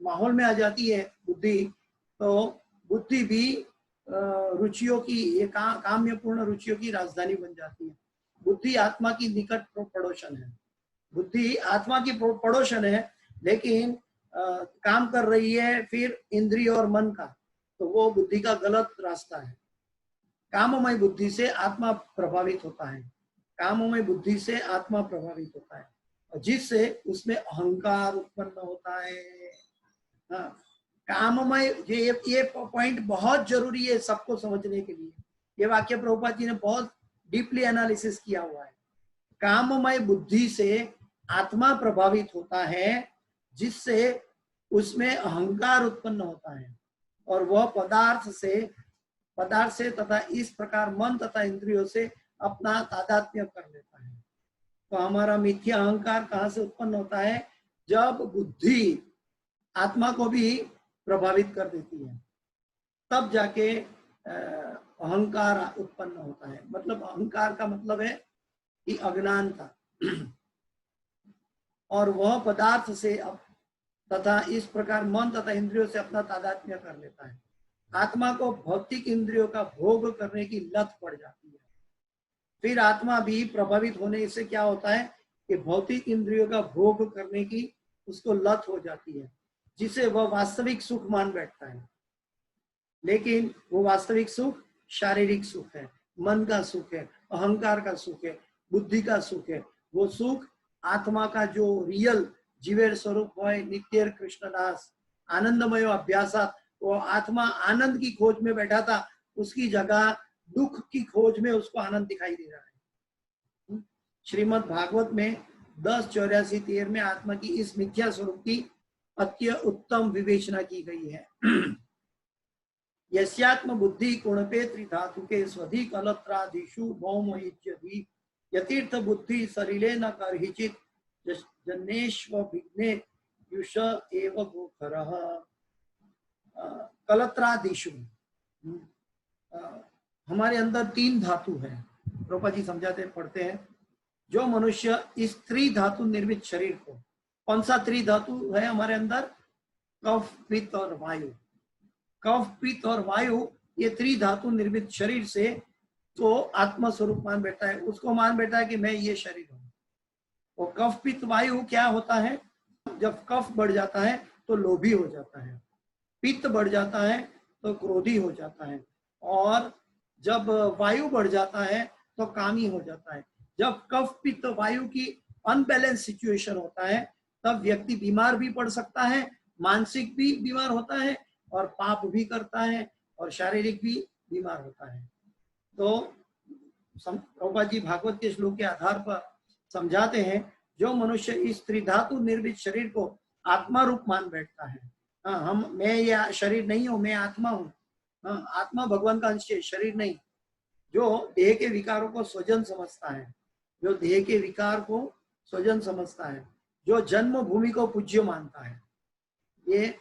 माहौल में आ जाती है बुद्धि, तो बुद्धि भी रुचियों की, ये काम्यपूर्ण रुचियों की राजधानी बन जाती है। बुद्धि आत्मा की निकट पड़ोसन है। बुद्धि आत्मा की पड़ोसन है, लेकिन काम कर रही है फिर इंद्रिय और मन का, तो वो बुद्धि का गलत रास्ता है। काममय बुद्धि से आत्मा प्रभावित होता है। काममय बुद्धि से आत्मा प्रभावित होता है, जिससे उसमें अहंकार उत्पन्न होता है। हाँ, काममय, ये पॉइंट बहुत जरूरी है सबको समझने के लिए। ये वाक्य प्रभुपाद जी ने बहुत डीपली एनालिसिस किया हुआ है। काममय बुद्धि से आत्मा प्रभावित होता है, जिससे उसमें अहंकार उत्पन्न होता है, और वह पदार्थ से तथा इस प्रकार मन तथा इंद्रियों से अपना तादात्म्य कर लेता है। तो हमारा मिथ्या अहंकार कहाँ से उत्पन्न होता है? जब बुद्धि आत्मा को भी प्रभावित कर देती है, तब जाके अहंकार उत्पन्न होता है। मतलब अहंकार का मतलब है कि अज्ञानता, और वह पदार्थ से तथा इस प्रकार मन तथा इंद्रियों से अपना तादात्म्य कर लेता है। आत्मा को भौतिक इंद्रियों का भोग करने की लत पड़ जाती है। फिर आत्मा भी प्रभावित होने से क्या होता है कि भौतिक इंद्रियों का भोग करने की उसको लत हो जाती है, जिसे वह वास्तविक सुख मान बैठता है। लेकिन वो वास्तविक सुख शारीरिक सुख है, मन का सुख है, अहंकार का सुख है, बुद्धि का सुख है। वो सुख आत्मा का जो रियल जीवेर स्वरूप है, नित्य कृष्णदास आनंदमय अभ्यासात, वो आत्मा आनंद की खोज में बैठा था, उसकी जगह दुख की खोज में उसको आनंद दिखाई दे रहा है। श्रीमद् भागवत में 10:84-13 में आत्मा की इस मिथ्या स्वरूप की अत्य उत्तम विवेचना की गई है। यस्यात्म बुद्धि कुणपे त्रिधातुके स्वधि कलत्रादिषु भौम इत्यधि यतीर्थ बुद्धि सलिले न करहिचित जन्नेश्व विघ्ने युष एव गोखरः। कलत्रादिषु, हमारे अंदर 3 धातु है। प्रभुपाद जी समझाते पढ़ते हैं, जो मनुष्य इस त्रिधातु निर्मित शरीर को, कौन सा त्रिधातु है हमारे अंदर? कफ, पित्त और वायु। कफ, पित्त और वायु, ये त्रिधातु निर्मित शरीर से तो आत्मा स्वरूप मान बैठा है, उसको मान बैठा है कि मैं ये शरीर हूं। और कफ, पित्त, वायु क्या होता है? जब कफ बढ़ जाता है तो लोभी हो जाता है, पित्त बढ़ जाता है तो क्रोधी हो जाता है, और जब वायु बढ़ जाता है तो कामी हो जाता है। जब कफ, पित्त, वायु की अनबैलेंस सिचुएशन होता है, तब व्यक्ति बीमार भी पड़ सकता है, मानसिक भी बीमार होता है, और पाप भी करता है, और शारीरिक भी बीमार होता है। तो प्रभुपाद जी भागवत के श्लोक के आधार पर समझाते हैं, जो मनुष्य इस त्रिधातु निर्मित शरीर को आत्मा रूप मान बैठता है, हाँ, मैं ये शरीर नहीं हूं, मैं आत्मा हूं, हाँ, आत्मा भगवान का अंश है, शरीर नहीं। जो देह के विकारों को स्वजन समझता है, जो देह के विकार को स्वजन समझता है, जो जन्म भूमि को पूज्य मानता है, ये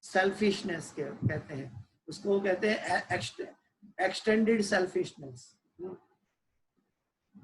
सेल्फिशनेस कहते हैं, उसको कहते हैं एक्सटेंडेड सेल्फिशनेस।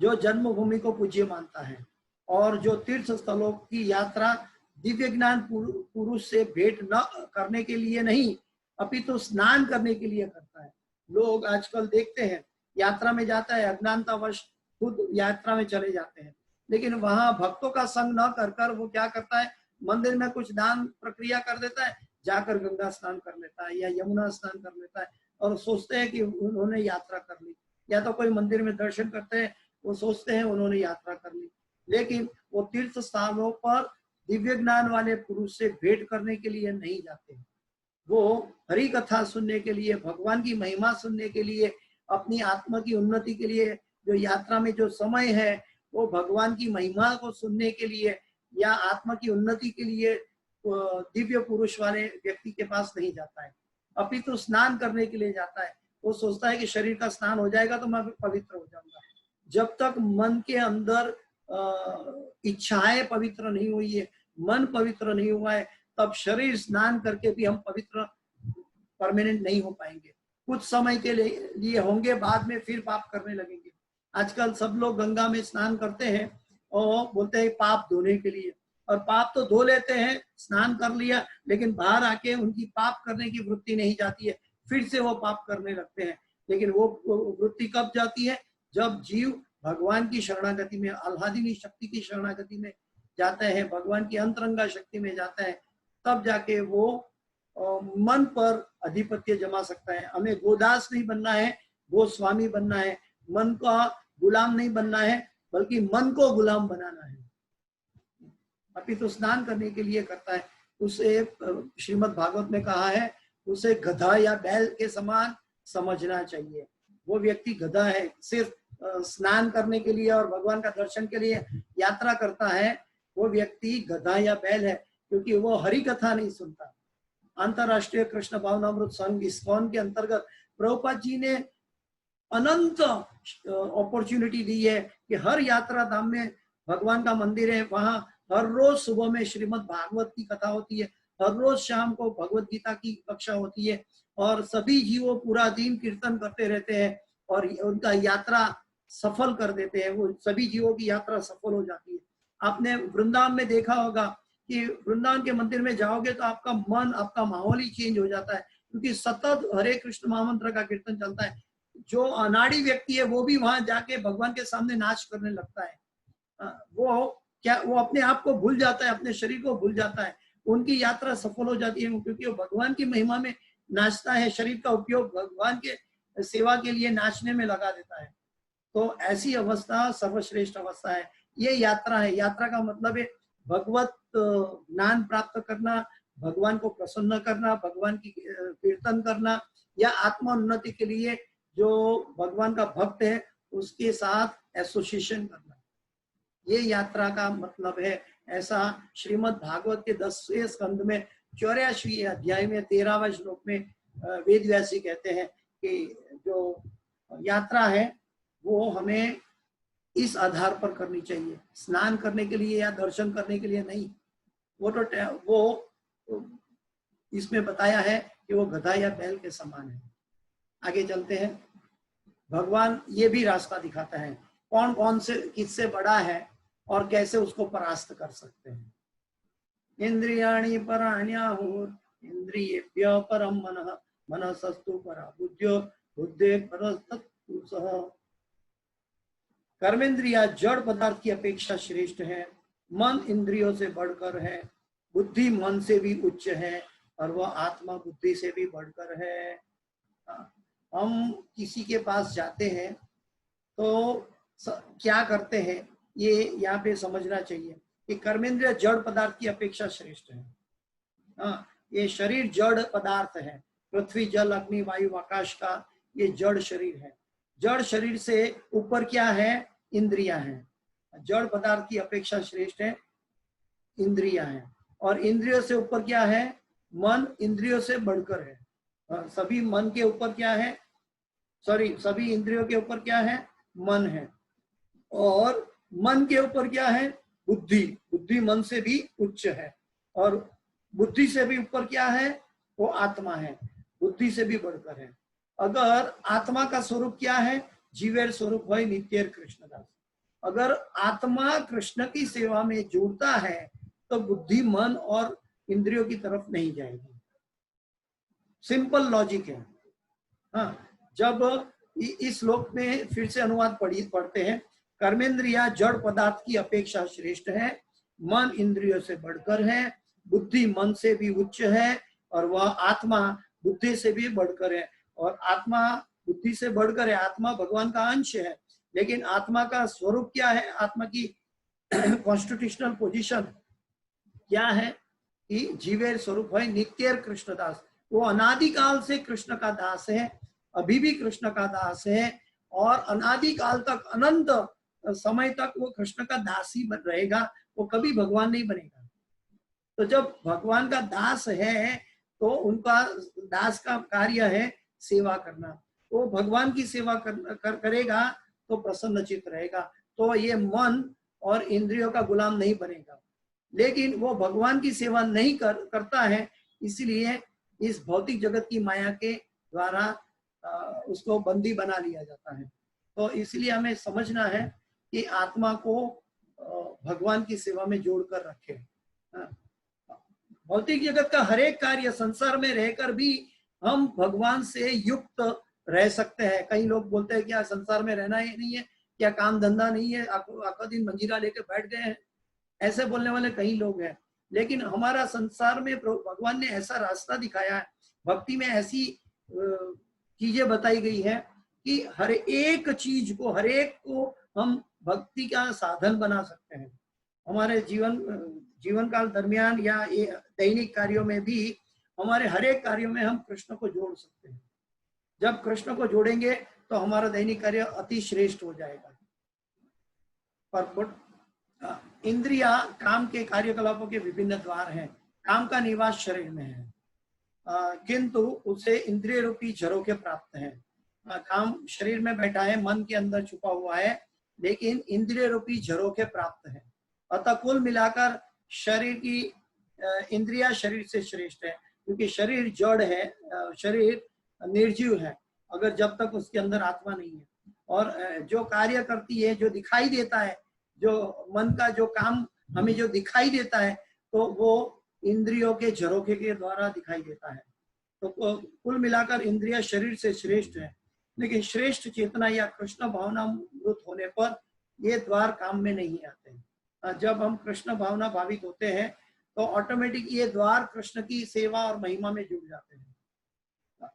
जो जन्मभूमि को पूज्य मानता है, और जो तीर्थ स्थलों की यात्रा दिव्य ज्ञान पुरुष से भेंट न करने के लिए नहीं, अपितु तो स्नान करने के लिए करता है। लोग आजकल देखते हैं, यात्रा में जाता है, अज्ञानतावश खुद यात्रा में चले जाते हैं, लेकिन वहां भक्तों का संग न कर वो क्या करता है, मंदिर में कुछ दान प्रक्रिया कर देता है, जाकर गंगा स्नान कर लेता है या यमुना स्नान कर लेता है, और सोचते हैं कि उन्होंने यात्रा कर ली। या तो कोई मंदिर में दर्शन करते हैं, वो सोचते हैं उन्होंने यात्रा कर ली, लेकिन वो तीर्थ स्थानों पर दिव्य ज्ञान वाले पुरुष से भेंट करने के लिए नहीं जाते। वो हरि कथा सुनने के लिए, भगवान की महिमा सुनने के लिए, अपनी आत्मा की उन्नति के लिए जो यात्रा में जो समय है, वो भगवान की महिमा को सुनने के लिए या आत्मा की उन्नति के लिए दिव्य पुरुष वाले व्यक्ति के पास नहीं जाता है, अपितु स्नान करने के लिए जाता है। वो सोचता है कि शरीर का स्नान हो जाएगा तो मैं पवित्र हो जाऊंगा। जब तक मन के अंदर इच्छाएं पवित्र नहीं हुई है, मन पवित्र नहीं हुआ है, तब शरीर स्नान करके भी हम पवित्र परमानेंट नहीं हो पाएंगे। कुछ समय के लिए होंगे, बाद में फिर पाप करने लगेंगे। आजकल सब लोग गंगा में स्नान करते हैं और बोलते हैं पाप धोने के लिए, और पाप तो धो लेते हैं, स्नान कर लिया, लेकिन बाहर आके उनकी पाप करने की वृत्ति नहीं जाती है, फिर से वो पाप करने लगते हैं। लेकिन वो वृत्ति कब जाती है? जब जीव भगवान की शरणागति में, आह्लादिनी शक्ति की शरणागति में जाता है, भगवान की अंतरंगा शक्ति में जाता है, तब जाके वो मन पर अधिपत्य जमा सकता है। हमें गोदास नहीं बनना है, गोस्वामी बनना है, मन का गुलाम नहीं बनना है, बल्कि मन को गुलाम बनाना है। अभी तो स्नान करने के लिए करता है। उसे श्रीमद् भागवत में कहा है उसे गधा या बैल के समान समझना चाहिए। वो व्यक्ति गधा है, सिर्फ स्नान करने के लिए और भगवान का दर्शन के लिए यात्रा करता है, वो व्यक्ति गधा या बैल है, क्योंकि वो हरि कथा नहीं सुनता। अंतरराष्ट्रीय कृष्ण भावनामृत संघ इस्कॉन के अंतर्गत प्रभुपाद जी ने अनंत अपॉर्चुनिटी दी है कि हर यात्रा धाम में भगवान का मंदिर है, वहां हर रोज सुबह में श्रीमद् भागवत की कथा होती है, हर रोज शाम को भगवत गीता की कक्षा होती है, और सभी जीवों पूरा दिन कीर्तन करते रहते हैं और उनका यात्रा सफल कर देते हैं। वो सभी जीवों की यात्रा सफल हो जाती है। आपने वृंदावन में देखा होगा कि वृंदावन के मंदिर में जाओगे तो आपका मन, आपका माहौल ही चेंज हो जाता है, क्योंकि सतत हरे कृष्ण महामंत्र का कीर्तन चलता है। जो अनाड़ी व्यक्ति है वो भी वहां जाके भगवान के सामने नाच करने लगता है। वो अपने आप को भूल जाता है, अपने शरीर को भूल जाता है। उनकी यात्रा सफल हो जाती है, क्योंकि वो भगवान की महिमा में नाचता है, शरीर का उपयोग भगवान के सेवा के लिए नाचने में लगा देता है। तो ऐसी अवस्था सर्वश्रेष्ठ अवस्था है। ये यात्रा है। यात्रा का मतलब है भगवत ज्ञान प्राप्त करना, भगवान को प्रसन्न करना, भगवान की कीर्तन करना, या आत्मोन्नति के लिए जो भगवान का भक्त है उसके साथ एसोसिएशन करना, ये यात्रा का मतलब है। ऐसा श्रीमद् भागवत के 10वें स्कंद में 84वें अध्याय में 13वां श्लोक में वेदव्यासी कहते हैं कि जो यात्रा है वो हमें इस आधार पर करनी चाहिए, स्नान करने के लिए या दर्शन करने के लिए नहीं। वो इसमें बताया है कि वो गधा या बैल के समान है। आगे चलते हैं। भगवान ये भी रास्ता दिखाता है कौन कौन से किससे बड़ा है और कैसे उसको परास्त कर सकते हैं। इंद्रियाणि पराण्याहुर इंद्रियेभ्यः परम मनः मनसस्तु परा बुद्ध्यो बुद्धे परस्तत्पुरुषः। कर्मेंद्रिया जड़ पदार्थ की अपेक्षा श्रेष्ठ है, मन इंद्रियों से बढ़कर है, बुद्धि मन से भी उच्च है और वह आत्मा बुद्धि से भी बढ़कर है। हम किसी के पास जाते हैं तो क्या करते हैं ये यहाँ पे समझना चाहिए कि कर्मेंद्रिय जड़ पदार्थ की अपेक्षा श्रेष्ठ है। ये शरीर जड़ पदार्थ है, पृथ्वी जल अग्नि वायु आकाश का ये जड़ शरीर है। जड़ शरीर से ऊपर क्या है? इंद्रियां हैं। जड़ पदार्थ की अपेक्षा श्रेष्ठ है इंद्रियां हैं, और इंद्रियों से ऊपर क्या है? मन इंद्रियों से बढ़कर है। सभी मन के ऊपर क्या है? सभी इंद्रियों के ऊपर क्या है? मन है। और मन के ऊपर क्या है? बुद्धि। बुद्धि मन से भी उच्च है, और बुद्धि से भी ऊपर क्या है? वो आत्मा है, बुद्धि से भी बढ़कर है। अगर आत्मा का स्वरूप क्या है? जीवेर स्वरूप है नित्यर कृष्णदास। अगर आत्मा कृष्ण की सेवा में जुड़ता है तो बुद्धि मन और इंद्रियों की तरफ नहीं जाएगी। सिंपल लॉजिक है। जब इस श्लोक में फिर से अनुवाद पढ़ते हैं। कर्मेंद्रिया जड़ पदार्थ की अपेक्षा श्रेष्ठ है, मन इंद्रियों से बढ़कर है, बुद्धि मन से भी उच्च है, और वह आत्मा बुद्धि से भी बढ़कर है। और आत्मा बुद्धि से बढ़कर है। आत्मा भगवान का अंश है, लेकिन आत्मा का स्वरूप क्या है? आत्मा की कॉन्स्टिट्यूशनल पोजीशन क्या है? कि जीवेर स्वरूप है नित्यर कृष्णदास। वो अनादिकाल से कृष्ण का दास है, अभी भी कृष्ण का दास है, और अनादिकाल तक, अनंत समय तक वो कृष्ण का दास ही बन रहेगा, वो कभी भगवान नहीं बनेगा। तो जब भगवान का दास है तो उनका दास का कार्य है सेवा करना। वो भगवान की सेवा करेगा तो प्रसन्नचित्त रहेगा, तो ये मन और इंद्रियों का गुलाम नहीं बनेगा। लेकिन वो भगवान की सेवा नहीं करता है, इसलिए इस भौतिक जगत की माया के द्वारा उसको बंदी बना लिया जाता है। तो इसलिए हमें समझना है कि आत्मा को भगवान की सेवा में जोड़कर रखे। भौतिक जगत का हर एक कार्य संसार में रहकर भी हम भगवान से युक्त रह सकते हैं। कई लोग बोलते हैं क्या संसार में रहना ही नहीं है, क्या काम धंधा नहीं है, आखो दिन मंजीरा लेके बैठ गए हैं, ऐसे बोलने वाले कई लोग हैं। लेकिन हमारा संसार में भगवान ने ऐसा रास्ता दिखाया है, भक्ति में ऐसी चीजें बताई गई है कि हर एक चीज को, हर एक को हम भक्ति का साधन बना सकते हैं। हमारे जीवन काल दरमियान या दैनिक कार्यों में भी हमारे हर एक कार्यों में हम कृष्ण को जोड़ सकते हैं। जब कृष्ण को जोड़ेंगे तो हमारा दैनिक कार्य अति श्रेष्ठ हो जाएगा। पर इंद्रिया काम के कार्यकलापों के विभिन्न द्वार हैं। काम का निवास शरीर में है, किंतु उसे इंद्रिय रूपी झरोखे प्राप्त हैं। काम शरीर में बैठा है, मन के अंदर छुपा हुआ है, लेकिन इंद्रिय रूपी झरोखे प्राप्त है। अतः कुल मिलाकर शरीर की इंद्रिया शरीर से श्रेष्ठ है, क्योंकि शरीर जड़ है, शरीर निर्जीव है अगर जब तक उसके अंदर आत्मा नहीं है। और जो कार्य करती है, जो दिखाई देता है, जो मन का जो काम हमें जो दिखाई देता है, तो वो इंद्रियों के झरोखे के द्वारा दिखाई देता है। तो कुल मिलाकर इंद्रिया शरीर से श्रेष्ठ है, लेकिन श्रेष्ठ चेतना या कृष्ण भावना मृत होने पर ये द्वार काम में नहीं आते। जब हम कृष्ण भावना भावित होते हैं तो ऑटोमेटिक ये द्वार कृष्ण की सेवा और महिमा में जुड़ जाते हैं।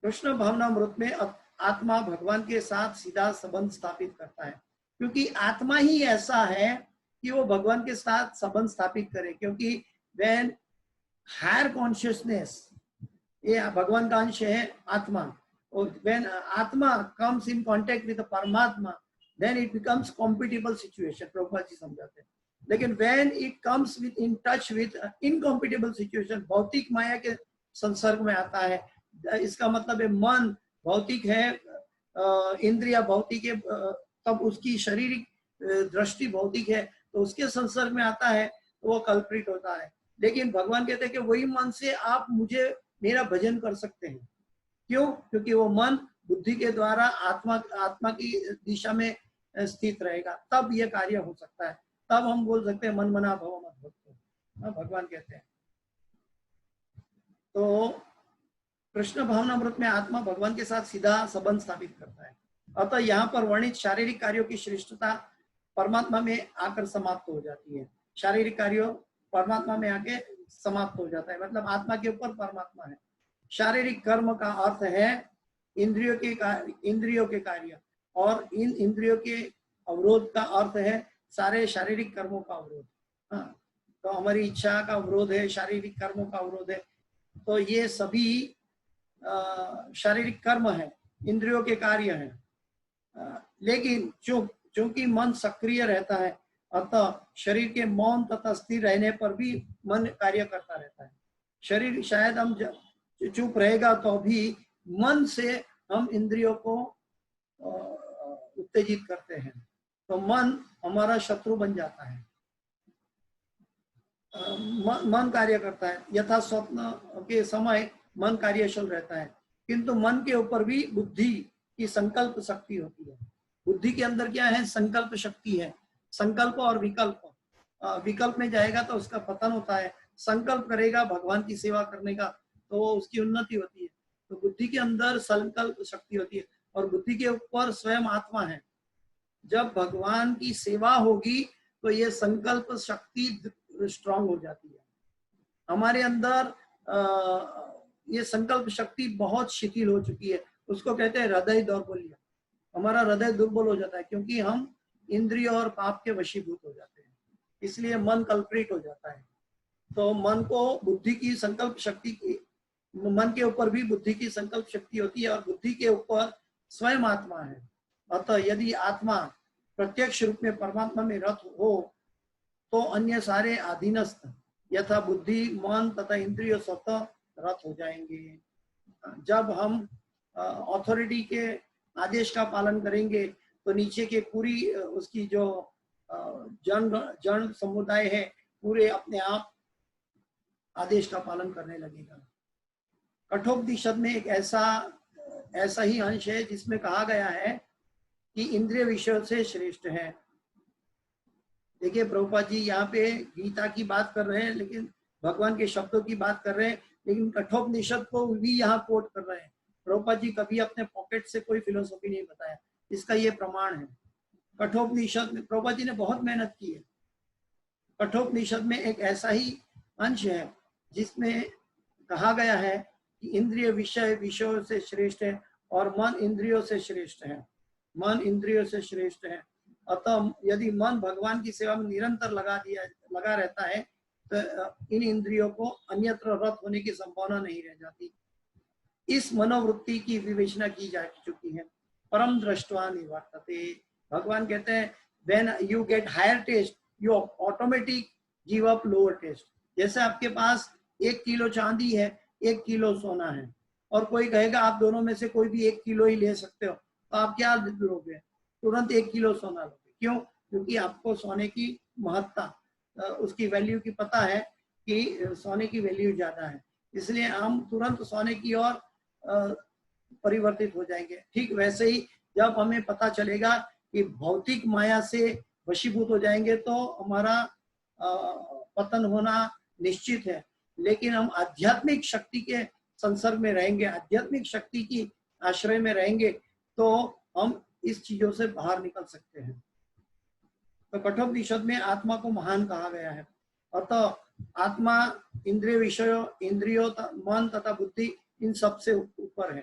कृष्ण भावना मृत में आत्मा भगवान के साथ सीधा संबंध स्थापित करता है, क्योंकि आत्मा ही ऐसा है कि वो भगवान के साथ संबंध स्थापित करे। क्योंकि when higher consciousness, ये भगवान का अंश है आत्मा, और when आत्मा comes in contact with the परमात्मा, then it becomes compatible situation, Prabhupada ji समझाते हैं। लेकिन when it comes with in touch with incompatible situation, भौतिक माया के संसर्ग में आता है, इसका मतलब है मन भौतिक है, इंद्रिया भौतिक है, तब उसकी शारीरिक दृष्टि भौतिक है, तो उसके संसर्ग में आता है तो वो कल्प्रिट होता है। लेकिन भगवान कहते हैं कि वही मन से आप मुझे मेरा भजन कर सकते हैं। क्यों? क्योंकि वो मन बुद्धि के द्वारा आत्मा की दिशा में स्थित रहेगा, तब ये कार्य हो सकता है। तब हम बोल सकते हैं मन मना भव मत भक्तो, भगवान कहते हैं। तो कृष्ण भावनामृत में आत्मा भगवान के साथ सीधा संबंध स्थापित करता है। अतः यहाँ पर वर्णित शारीरिक कार्यों की श्रेष्ठता परमात्मा में आकर समाप्त हो जाती है। शारीरिक कार्यों परमात्मा में आके समाप्त हो जाता है, मतलब आत्मा के ऊपर परमात्मा है। शारीरिक कर्म का अर्थ है इंद्रियों के कार्य, और इन इंद्रियों के अवरोध का अर्थ है सारे शारीरिक कर्मों का अवरोध। हाँ, तो हमारी इच्छा का अवरोध है, शारीरिक कर्मों का अवरोध है। तो ये सभी शारीरिक कर्म है, इंद्रियों के कार्य हैं। लेकिन चूंकि मन सक्रिय रहता है, अतः शरीर के मौन तथा स्थिर रहने पर भी मन कार्य करता रहता है। शरीर शायद हम चुप रहेगा तो भी मन से हम इंद्रियों को उत्तेजित करते हैं, तो मन हमारा शत्रु बन जाता है। मन कार्य करता है, यथा स्वप्न के समय मन कार्यशील रहता है, किंतु मन के ऊपर भी बुद्धि की संकल्प शक्ति होती है। बुद्धि के अंदर क्या है? संकल्प शक्ति है। संकल्प और विकल्प, विकल्प में जाएगा तो उसका पतन होता है, संकल्प करेगा भगवान की सेवा करने का तो उसकी उन्नति होती है। तो बुद्धि के अंदर संकल्प शक्ति होती है, और बुद्धि के ऊपर स्वयं आत्मा है। जब भगवान की सेवा होगी तो ये संकल्प शक्ति स्ट्रांग हो जाती है। हमारे अंदर ये संकल्प शक्ति बहुत शिथिल हो चुकी है, उसको कहते हैं हृदय दौर्बल्य। हमारा हृदय दुर्बल हो जाता है क्योंकि हम इंद्रिय और पाप के वशीभूत हो जाते हैं, इसलिए मन कल्प्रिट हो जाता है। तो मन को बुद्धि की संकल्प शक्ति की, मन के ऊपर भी बुद्धि की संकल्प शक्ति होती है, और बुद्धि के ऊपर स्वयं आत्मा है। अतः यदि आत्मा प्रत्यक्ष रूप में परमात्मा में रत हो तो अन्य सारे अधीनस्थ यथा बुद्धि, मन तथा इंद्रिय स्वतः रत हो जाएंगे। जब हम अथॉरिटी के आदेश का पालन करेंगे तो नीचे के पूरी उसकी जो जन समुदाय है पूरे अपने आप आदेश का पालन करने लगेगा। कठोपनिषद में एक ऐसा ही अंश है जिसमें कहा गया है कि इंद्रिय विषयों से श्रेष्ठ है। देखिए प्रभुपाद जी यहाँ पे गीता की बात कर रहे हैं, लेकिन भगवान के शब्दों की बात कर रहे हैं, लेकिन कठोपनिषद को भी यहाँ कोट कर रहे हैं। प्रभुपाद जी कभी अपने पॉकेट से कोई फिलोसॉफी नहीं बताया, इसका ये प्रमाण है। कठोपनिषद में प्रभुपाद जी ने बहुत मेहनत की है। कठोपनिषद में एक ऐसा ही अंश है जिसमें कहा गया है कि इंद्रिय विषय विषयों से श्रेष्ठ है और मन इंद्रियों से श्रेष्ठ है। मन इंद्रियों से श्रेष्ठ है। अतः यदि मन भगवान की सेवा में निरंतर लगा रहता है तो इन इंद्रियों को अन्यत्र रत होने की संभावना नहीं रह जाती। इस मनोवृत्ति की विवेचना की जा चुकी है। परम दृष्टवा निवर्तते। भगवान कहते हैं when you get higher taste you automatic give up lower taste. जैसे आपके पास 1 किलो चांदी है, 1 किलो सोना है, और कोई कहेगा आप दोनों में से कोई भी 1 किलो ही ले सकते हो, तो आप क्या लोगे? तुरंत 1 किलो सोना लोगे। क्यों? क्योंकि आपको सोने की महत्ता, उसकी वैल्यू की पता है कि सोने की वैल्यू ज्यादा है, इसलिए हम तुरंत सोने की ओर परिवर्तित हो जाएंगे। ठीक वैसे ही जब हमें पता चलेगा कि भौतिक माया से वशीभूत हो जाएंगे तो हमारा पतन होना निश्चित है, लेकिन हम आध्यात्मिक शक्ति के संसर्ग में रहेंगे, आध्यात्मिक शक्ति की आश्रय में रहेंगे तो हम इस चीजों से बाहर निकल सकते हैं। तो कठोपनिषद में आत्मा को महान कहा गया है। अतः आत्मा इंद्रिय विषयों, इंद्रियों, मन तथा बुद्धि इन सबसे ऊपर है।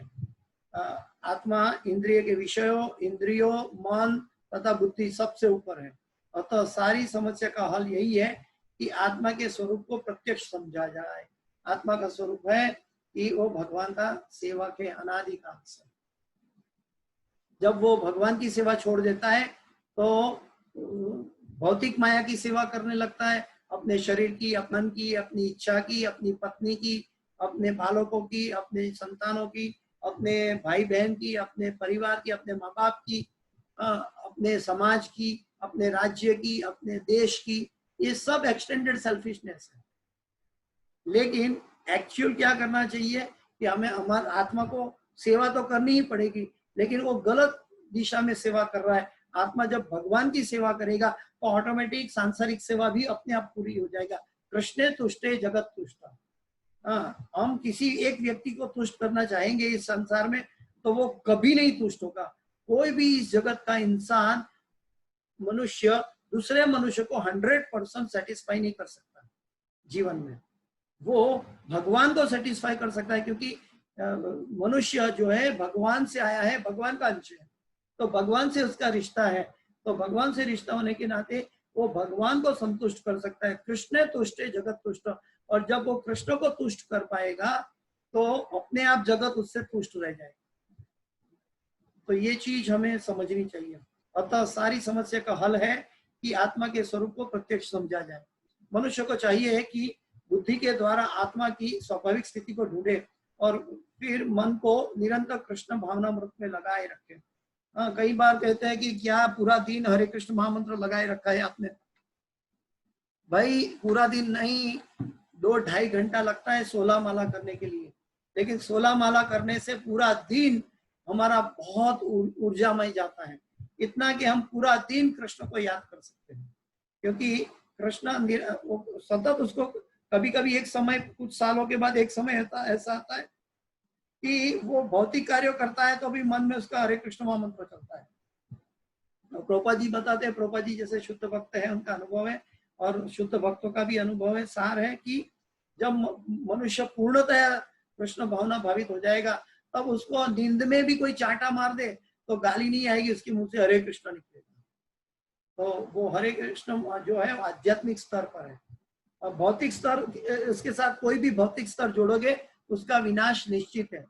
आत्मा इंद्रिय के विषयों, इंद्रियों, मन तथा बुद्धि सबसे ऊपर है। अतः सारी समस्या का हल यही है कि आत्मा के स्वरूप को प्रत्यक्ष समझा जाए। आत्मा का स्वरूप है कि वो भगवान का सेवक है, अनादि काल से। जब वो भगवान की सेवा छोड़ देता है तो भौतिक माया की सेवा करने लगता है, अपने शरीर की, अपन की, अपनी इच्छा की, अपनी पत्नी की, अपने बालकों की, अपने संतानों की, अपने भाई बहन की, अपने परिवार की, अपने माँ बाप की, अपने समाज की, अपने राज्य की, अपने देश की। ये सब एक्सटेंडेड सेल्फिशनेस है। लेकिन एक्चुअल क्या करना चाहिए कि हमें हमारे आत्मा को सेवा तो करनी ही पड़ेगी, लेकिन वो गलत दिशा में सेवा कर रहा है। आत्मा जब भगवान की सेवा करेगा तो ऑटोमेटिक सांसारिक सेवा भी अपने आप पूरी हो जाएगा। कृष्णे तुष्टे जगत तुष्टा। हम किसी एक व्यक्ति को तुष्ट करना चाहेंगे इस संसार में तो वो कभी नहीं तुष्ट होगा। कोई भी इस जगत का इंसान, मनुष्य दूसरे मनुष्य को 100% सेटिस्फाई नहीं कर सकता जीवन में। वो भगवान को सेटिस्फाई कर सकता है, क्योंकि मनुष्य जो है भगवान से आया है, भगवान का अंश है, तो भगवान से उसका रिश्ता है। तो भगवान से रिश्ता होने के नाते वो भगवान को संतुष्ट कर सकता है। कृष्ण तुष्टे जगत तुष्ट। और जब वो कृष्ण को तुष्ट कर पाएगा तो अपने आप जगत उससे तुष्ट रह जाएगा। तो ये चीज हमें समझनी चाहिए। अतः सारी समस्या का हल है कि आत्मा के स्वरूप को प्रत्यक्ष समझा जाए। मनुष्य को चाहिए कि बुद्धि के द्वारा आत्मा की स्वाभाविक स्थिति को ढूंढे और फिर मन को निरंतर कृष्ण भावना मृत में लगाए रखे। कई बार कहते हैं कि क्या पूरा दिन हरे कृष्ण महामंत्र लगाए रखा है आपने? भाई पूरा दिन नहीं, 2-2.5 घंटा लगता है 16 माला करने के लिए, लेकिन 16 माला करने से पूरा दिन हमारा बहुत ऊर्जामय जाता है, इतना कि हम पूरा दिन कृष्ण को याद कर सकते हैं। क्योंकि कृष्ण सतत उसको, कभी कभी एक समय, कुछ सालों के बाद एक समय ऐसा आता है कि वो भौतिक कार्य करता है तो भी मन में उसका हरे कृष्ण महामंत्र चलता है। प्रभुपाद जी बताते हैं, प्रभुपाद जी जैसे शुद्ध भक्त है, उनका अनुभव है और शुद्ध भक्तों का भी अनुभव है, सार है कि जब मनुष्य पूर्णतः कृष्ण भावना भावित हो जाएगा तब उसको नींद में भी कोई चांटा मार दे तो गाली नहीं आएगी, उसके मुंह से हरे कृष्ण निकलेगा। तो वो हरे कृष्ण जो है आध्यात्मिक स्तर पर है। और भौतिक स्तर, इसके साथ कोई भी भौतिक स्तर जोड़ोगे उसका विनाश निश्चित है।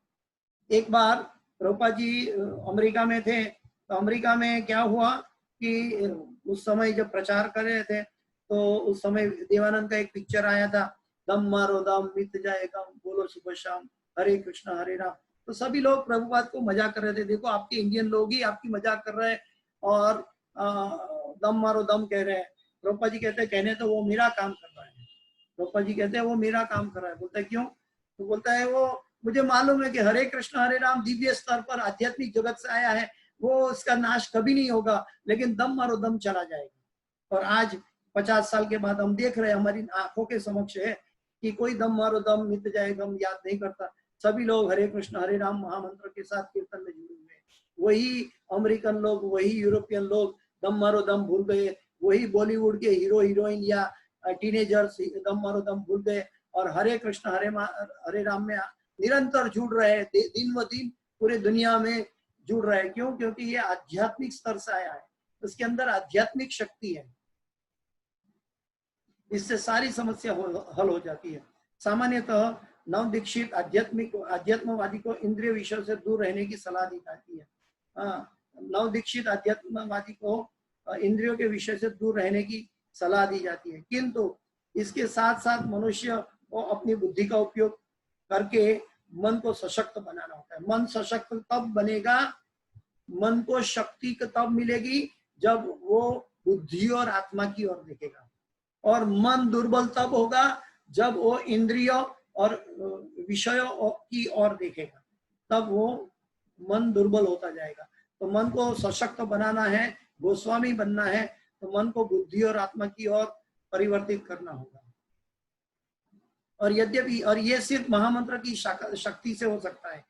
एक बार प्रभुपाद जी अमेरिका में थे, तो अमेरिका में क्या हुआ कि उस समय जब प्रचार कर रहे थे तो उस समय देवानंद का एक पिक्चर आया था, दम मारो दम मिट जाए गम, बोलो सुबह शाम, हरे कृष्ण हरे राम। तो सभी लोग प्रभुपाद को मजाक कर रहे थे, देखो आपके इंडियन लोग ही आपकी मजाक कर रहे हैं और दम मारो दम कह रहे हैं। प्रभुपाद जी कहते हैं कहने तो वो मेरा काम कर रहा है। प्रभुपाद जी कहते हैं वो मेरा काम कर रहा है। बोलता है क्यों? तो बोलता है वो मुझे मालूम है कि हरे कृष्ण हरे राम दिव्य स्तर पर आध्यात्मिक जगत से आया है, वो इसका नाश कभी नहीं होगा, लेकिन दम मारो दम चला जाएगा। और आज 50 साल के बाद हम देख रहे हैं, हमारी आंखों के समक्ष है कि कोई दम मारो दम मिट जाए गम याद नहीं करता। सभी लोग हरे कृष्ण हरे राम महामंत्र के साथ कीर्तन में जुड़े हुए हैं। वही अमेरिकन लोग, वही यूरोपियन लोग दम मारो दम भूल गए, वही बॉलीवुड के हीरो हीरोइन या टीनेजर्स दम मारो दम भूल गए और हरे कृष्ण हरे राम में निरंतर जुड़ रहे हैं, दिन व दिन पूरे दुनिया में जुड़ रहे हैं। क्यों? क्योंकि ये आध्यात्मिक स्तर से आया है। उसके अंदर आध्यात्मिक शक्ति है, इससे सारी समस्या हल हो जाती है। सामान्यतः नव दीक्षित आध्यात्मवादी को इंद्रिय विषयों से दूर रहने की सलाह दी जाती है। नव दीक्षित आध्यात्मवादी को इंद्रियों के विषय से दूर रहने की सलाह दी जाती है, किंतु इसके साथ साथ मनुष्य को अपनी बुद्धि का उपयोग करके मन को सशक्त बनाना होता है। मन सशक्त तब बनेगा, मन को शक्ति तब मिलेगी जब वो बुद्धि और आत्मा की ओर देखेगा, और मन दुर्बल तब होगा जब वो इंद्रियों और विषयों की ओर देखेगा, तब वो मन दुर्बल होता जाएगा। तो मन को सशक्त बनाना है, गोस्वामी बनना है, तो मन को बुद्धि और आत्मा की ओर परिवर्तित करना होगा। और यद्यपि, और ये सिर्फ महामंत्र की शक्ति से हो सकता है,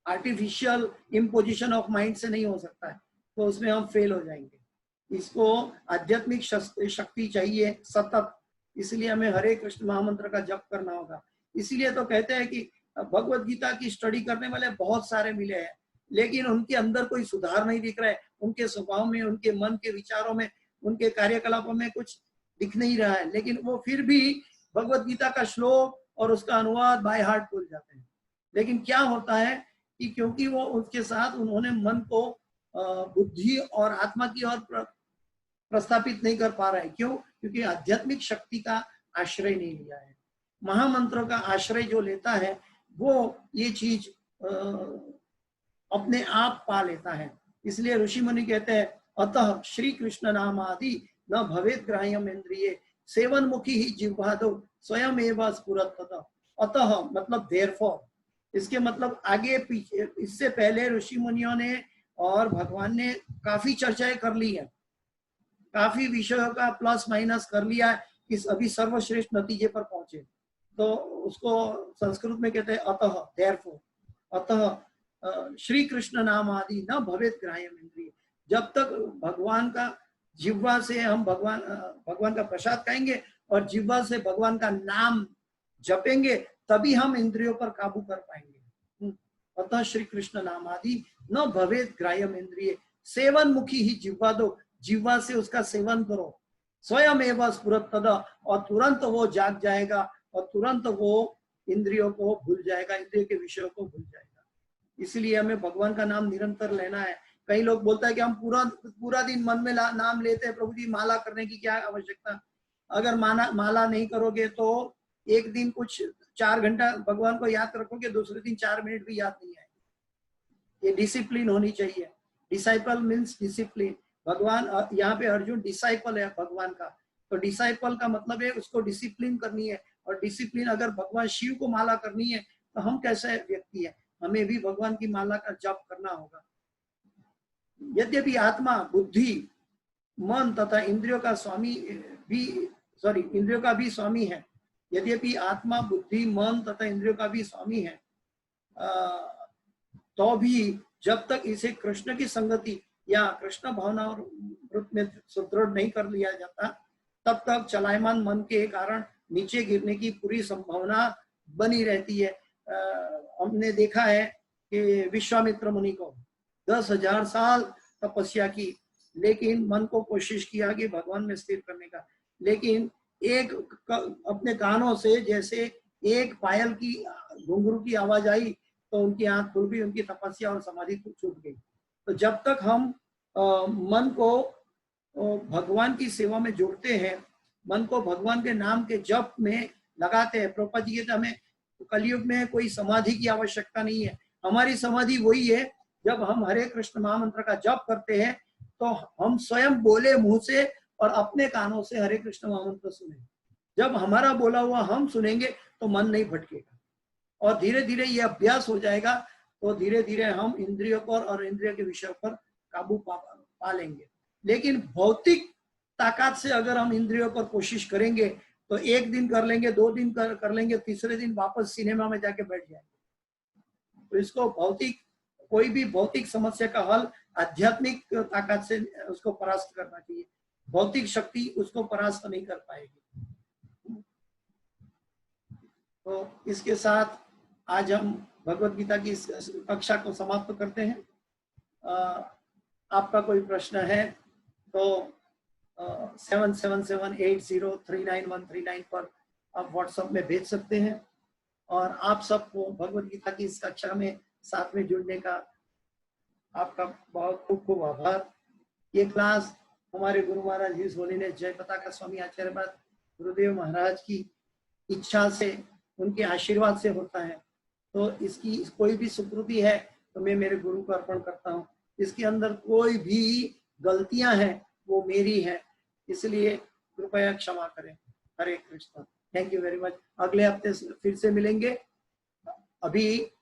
आर्टिफिशियल इम्पोजिशन ऑफ माइंड से नहीं हो सकता है, तो उसमें हम फेल हो जाएंगे। इसको आध्यात्मिक शक्ति चाहिए सतत, इसलिए हमें हरे कृष्ण महामंत्र का जप करना होगा। इसीलिए तो कहते हैं कि भगवत गीता की स्टडी करने वाले बहुत सारे मिले हैं, लेकिन उनके अंदर कोई सुधार नहीं दिख रहा है, उनके स्वभाव में, उनके मन के विचारों में, उनके कार्यकलापों में कुछ दिख नहीं रहा है, लेकिन वो फिर भी भगवत गीता का श्लोक और उसका अनुवाद बाय हार्ट भूल जाते हैं। लेकिन क्या होता है कि क्योंकि वो उसके साथ उन्होंने मन को बुद्धि और आत्मा की ओर प्रस्थापित नहीं कर पा रहा है। क्यों? क्योंकि आध्यात्मिक शक्ति का आश्रय नहीं लिया है। महामंत्रों का आश्रय जो लेता है वो ये चीज अपने आप पा लेता है। इसलिए ऋषि मुनि कहते हैं, अतः श्री कृष्ण नाम आदि न भवेत ग्राह्यम इंद्रिये सेवन मुखी ही जिह्वादो स्वयं एवं स्फुरत ततः। अतः मतलब देयरफॉर, इसके मतलब आगे पीछे, इससे पहले ऋषि मुनियों ने और भगवान ने काफी चर्चाएं कर ली है, काफी विषयों का प्लस माइनस कर लिया, इस अभी सर्वश्रेष्ठ नतीजे पर पहुंचे। तो उसको संस्कृत में कहते हैं अतः, देयरफॉर, अतः श्री कृष्ण नाम आदि न भवेत ग्राह्यम इंद्रिय। जब तक भगवान का जिह्वा से हम भगवान का प्रसाद खाएंगे और जिह्वा से भगवान का नाम जपेंगे, तभी हम इंद्रियों पर काबू कर पाएंगे। अतः श्री कृष्ण नाम आदि न भवेत ग्राह्यम इंद्रिय सेवन मुखी ही जिह्वा दो, जिह्वा से उसका सेवन करो, स्वयं एवं स्फुरत तदा, और तुरंत वो जाग जाएगा और तुरंत वो इंद्रियों को भूल जाएगा, इंद्रियों के विषयों को भूल जाएगा। इसलिए हमें भगवान का नाम निरंतर लेना है। कई लोग बोलता है कि हम पूरा दिन मन में नाम लेते हैं, प्रभु जी माला करने की क्या आवश्यकता। अगर माला नहीं करोगे तो एक दिन कुछ 4 घंटा भगवान को याद रखोगे, दूसरे दिन 4 मिनट भी याद नहीं आएगी। ये डिसिप्लिन होनी चाहिए। Disciple means discipline. भगवान, यहाँ पे अर्जुन डिसाइपल है भगवान का, तो डिसाइपल का मतलब है उसको डिसिप्लिन करनी है। और डिसिप्लिन अगर भगवान शिव को माला करनी है तो हम कैसे व्यक्ति है, हमें भी भगवान की माला का जप करना होगा। यद्यपि आत्मा, बुद्धि, मन तथा इंद्रियों का भी स्वामी है, यद्यपि आत्मा, बुद्धि, मन तथा इंद्रियों का भी स्वामी है, तो भी जब तक इसे कृष्ण की संगति या कृष्ण भावना और वृत्त में सुदृढ़ नहीं कर लिया जाता, तब तक चलायमान मन के कारण नीचे गिरने की पूरी संभावना बनी रहती है। हमने देखा है कि विश्वामित्र मुनि को 10,000 साल तपस्या की, लेकिन मन को कोशिश किया कि भगवान में स्थिर करने का, लेकिन एक अपने कानों से जैसे एक पायल की घुंघरू की आवाज आई तो उनकी आंख खुल गई, उनकी तपस्या और समाधि छूट गई। तो जब तक हम मन को भगवान की सेवा में जोड़ते हैं, मन को भगवान के नाम के जप में लगाते हैं, प्रभुपाद जी कहते हमें कलयुग में कोई समाधि की आवश्यकता नहीं है। हमारी समाधि वही है जब हम हरे कृष्ण महामंत्र का जप करते हैं, तो हम स्वयं बोले मुंह से और अपने कानों से हरे कृष्ण महामंत्र सुने। जब हमारा बोला हुआ हम सुनेंगे तो मन नहीं भटकेगा, और धीरे धीरे ये अभ्यास हो जाएगा, तो धीरे धीरे हम इंद्रियों पर और इंद्रियों के विषय पर काबू पा लेंगे। लेकिन भौतिक ताकत से अगर हम इंद्रियों पर कोशिश करेंगे तो 1 दिन कर लेंगे, 2 दिन कर लेंगे, तीसरे दिन वापस सिनेमा में जाके बैठ जाएंगे। तो इसको कोई भी भौतिक समस्या का हल आध्यात्मिक ताकत से उसको परास्त करना चाहिए। भौतिक शक्ति उसको परास्त नहीं कर पाएगी। तो इसके साथ आज हम भगवत गीता की इस कक्षा को समाप्त करते हैं। आपका कोई प्रश्न है तो 7778039139 पर आप व्हाट्सएप में भेज सकते हैं। और आप सबको भगवत गीता की इस कक्षा में साथ में जुड़ने का आपका बहुत खूब खूब आभार। ये क्लास हमारे गुरु महाराज जी होलीने जय पताका स्वामी आचार्यवाद गुरुदेव महाराज की इच्छा से, उनके आशीर्वाद से होता है। तो इसकी कोई भी सुकृति है तो मैं मेरे गुरु को अर्पण करता हूँ। इसके अंदर कोई भी गलतियां हैं वो मेरी है, इसलिए कृपया क्षमा करें। Hare Krishna. Thank you very much. अगले हफ्ते फिर से मिलेंगे। अभी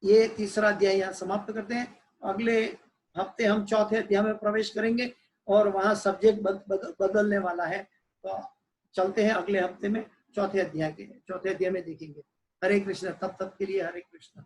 ये तीसरा अध्याय यहाँ समाप्त करते हैं। अगले हफ्ते हम चौथे अध्याय में प्रवेश करेंगे और वहां सब्जेक्ट बदलने वाला है। तो चलते हैं अगले हफ्ते में चौथे अध्याय में देखेंगे। हरे कृष्ण। तब तक के लिए हरे कृष्ण।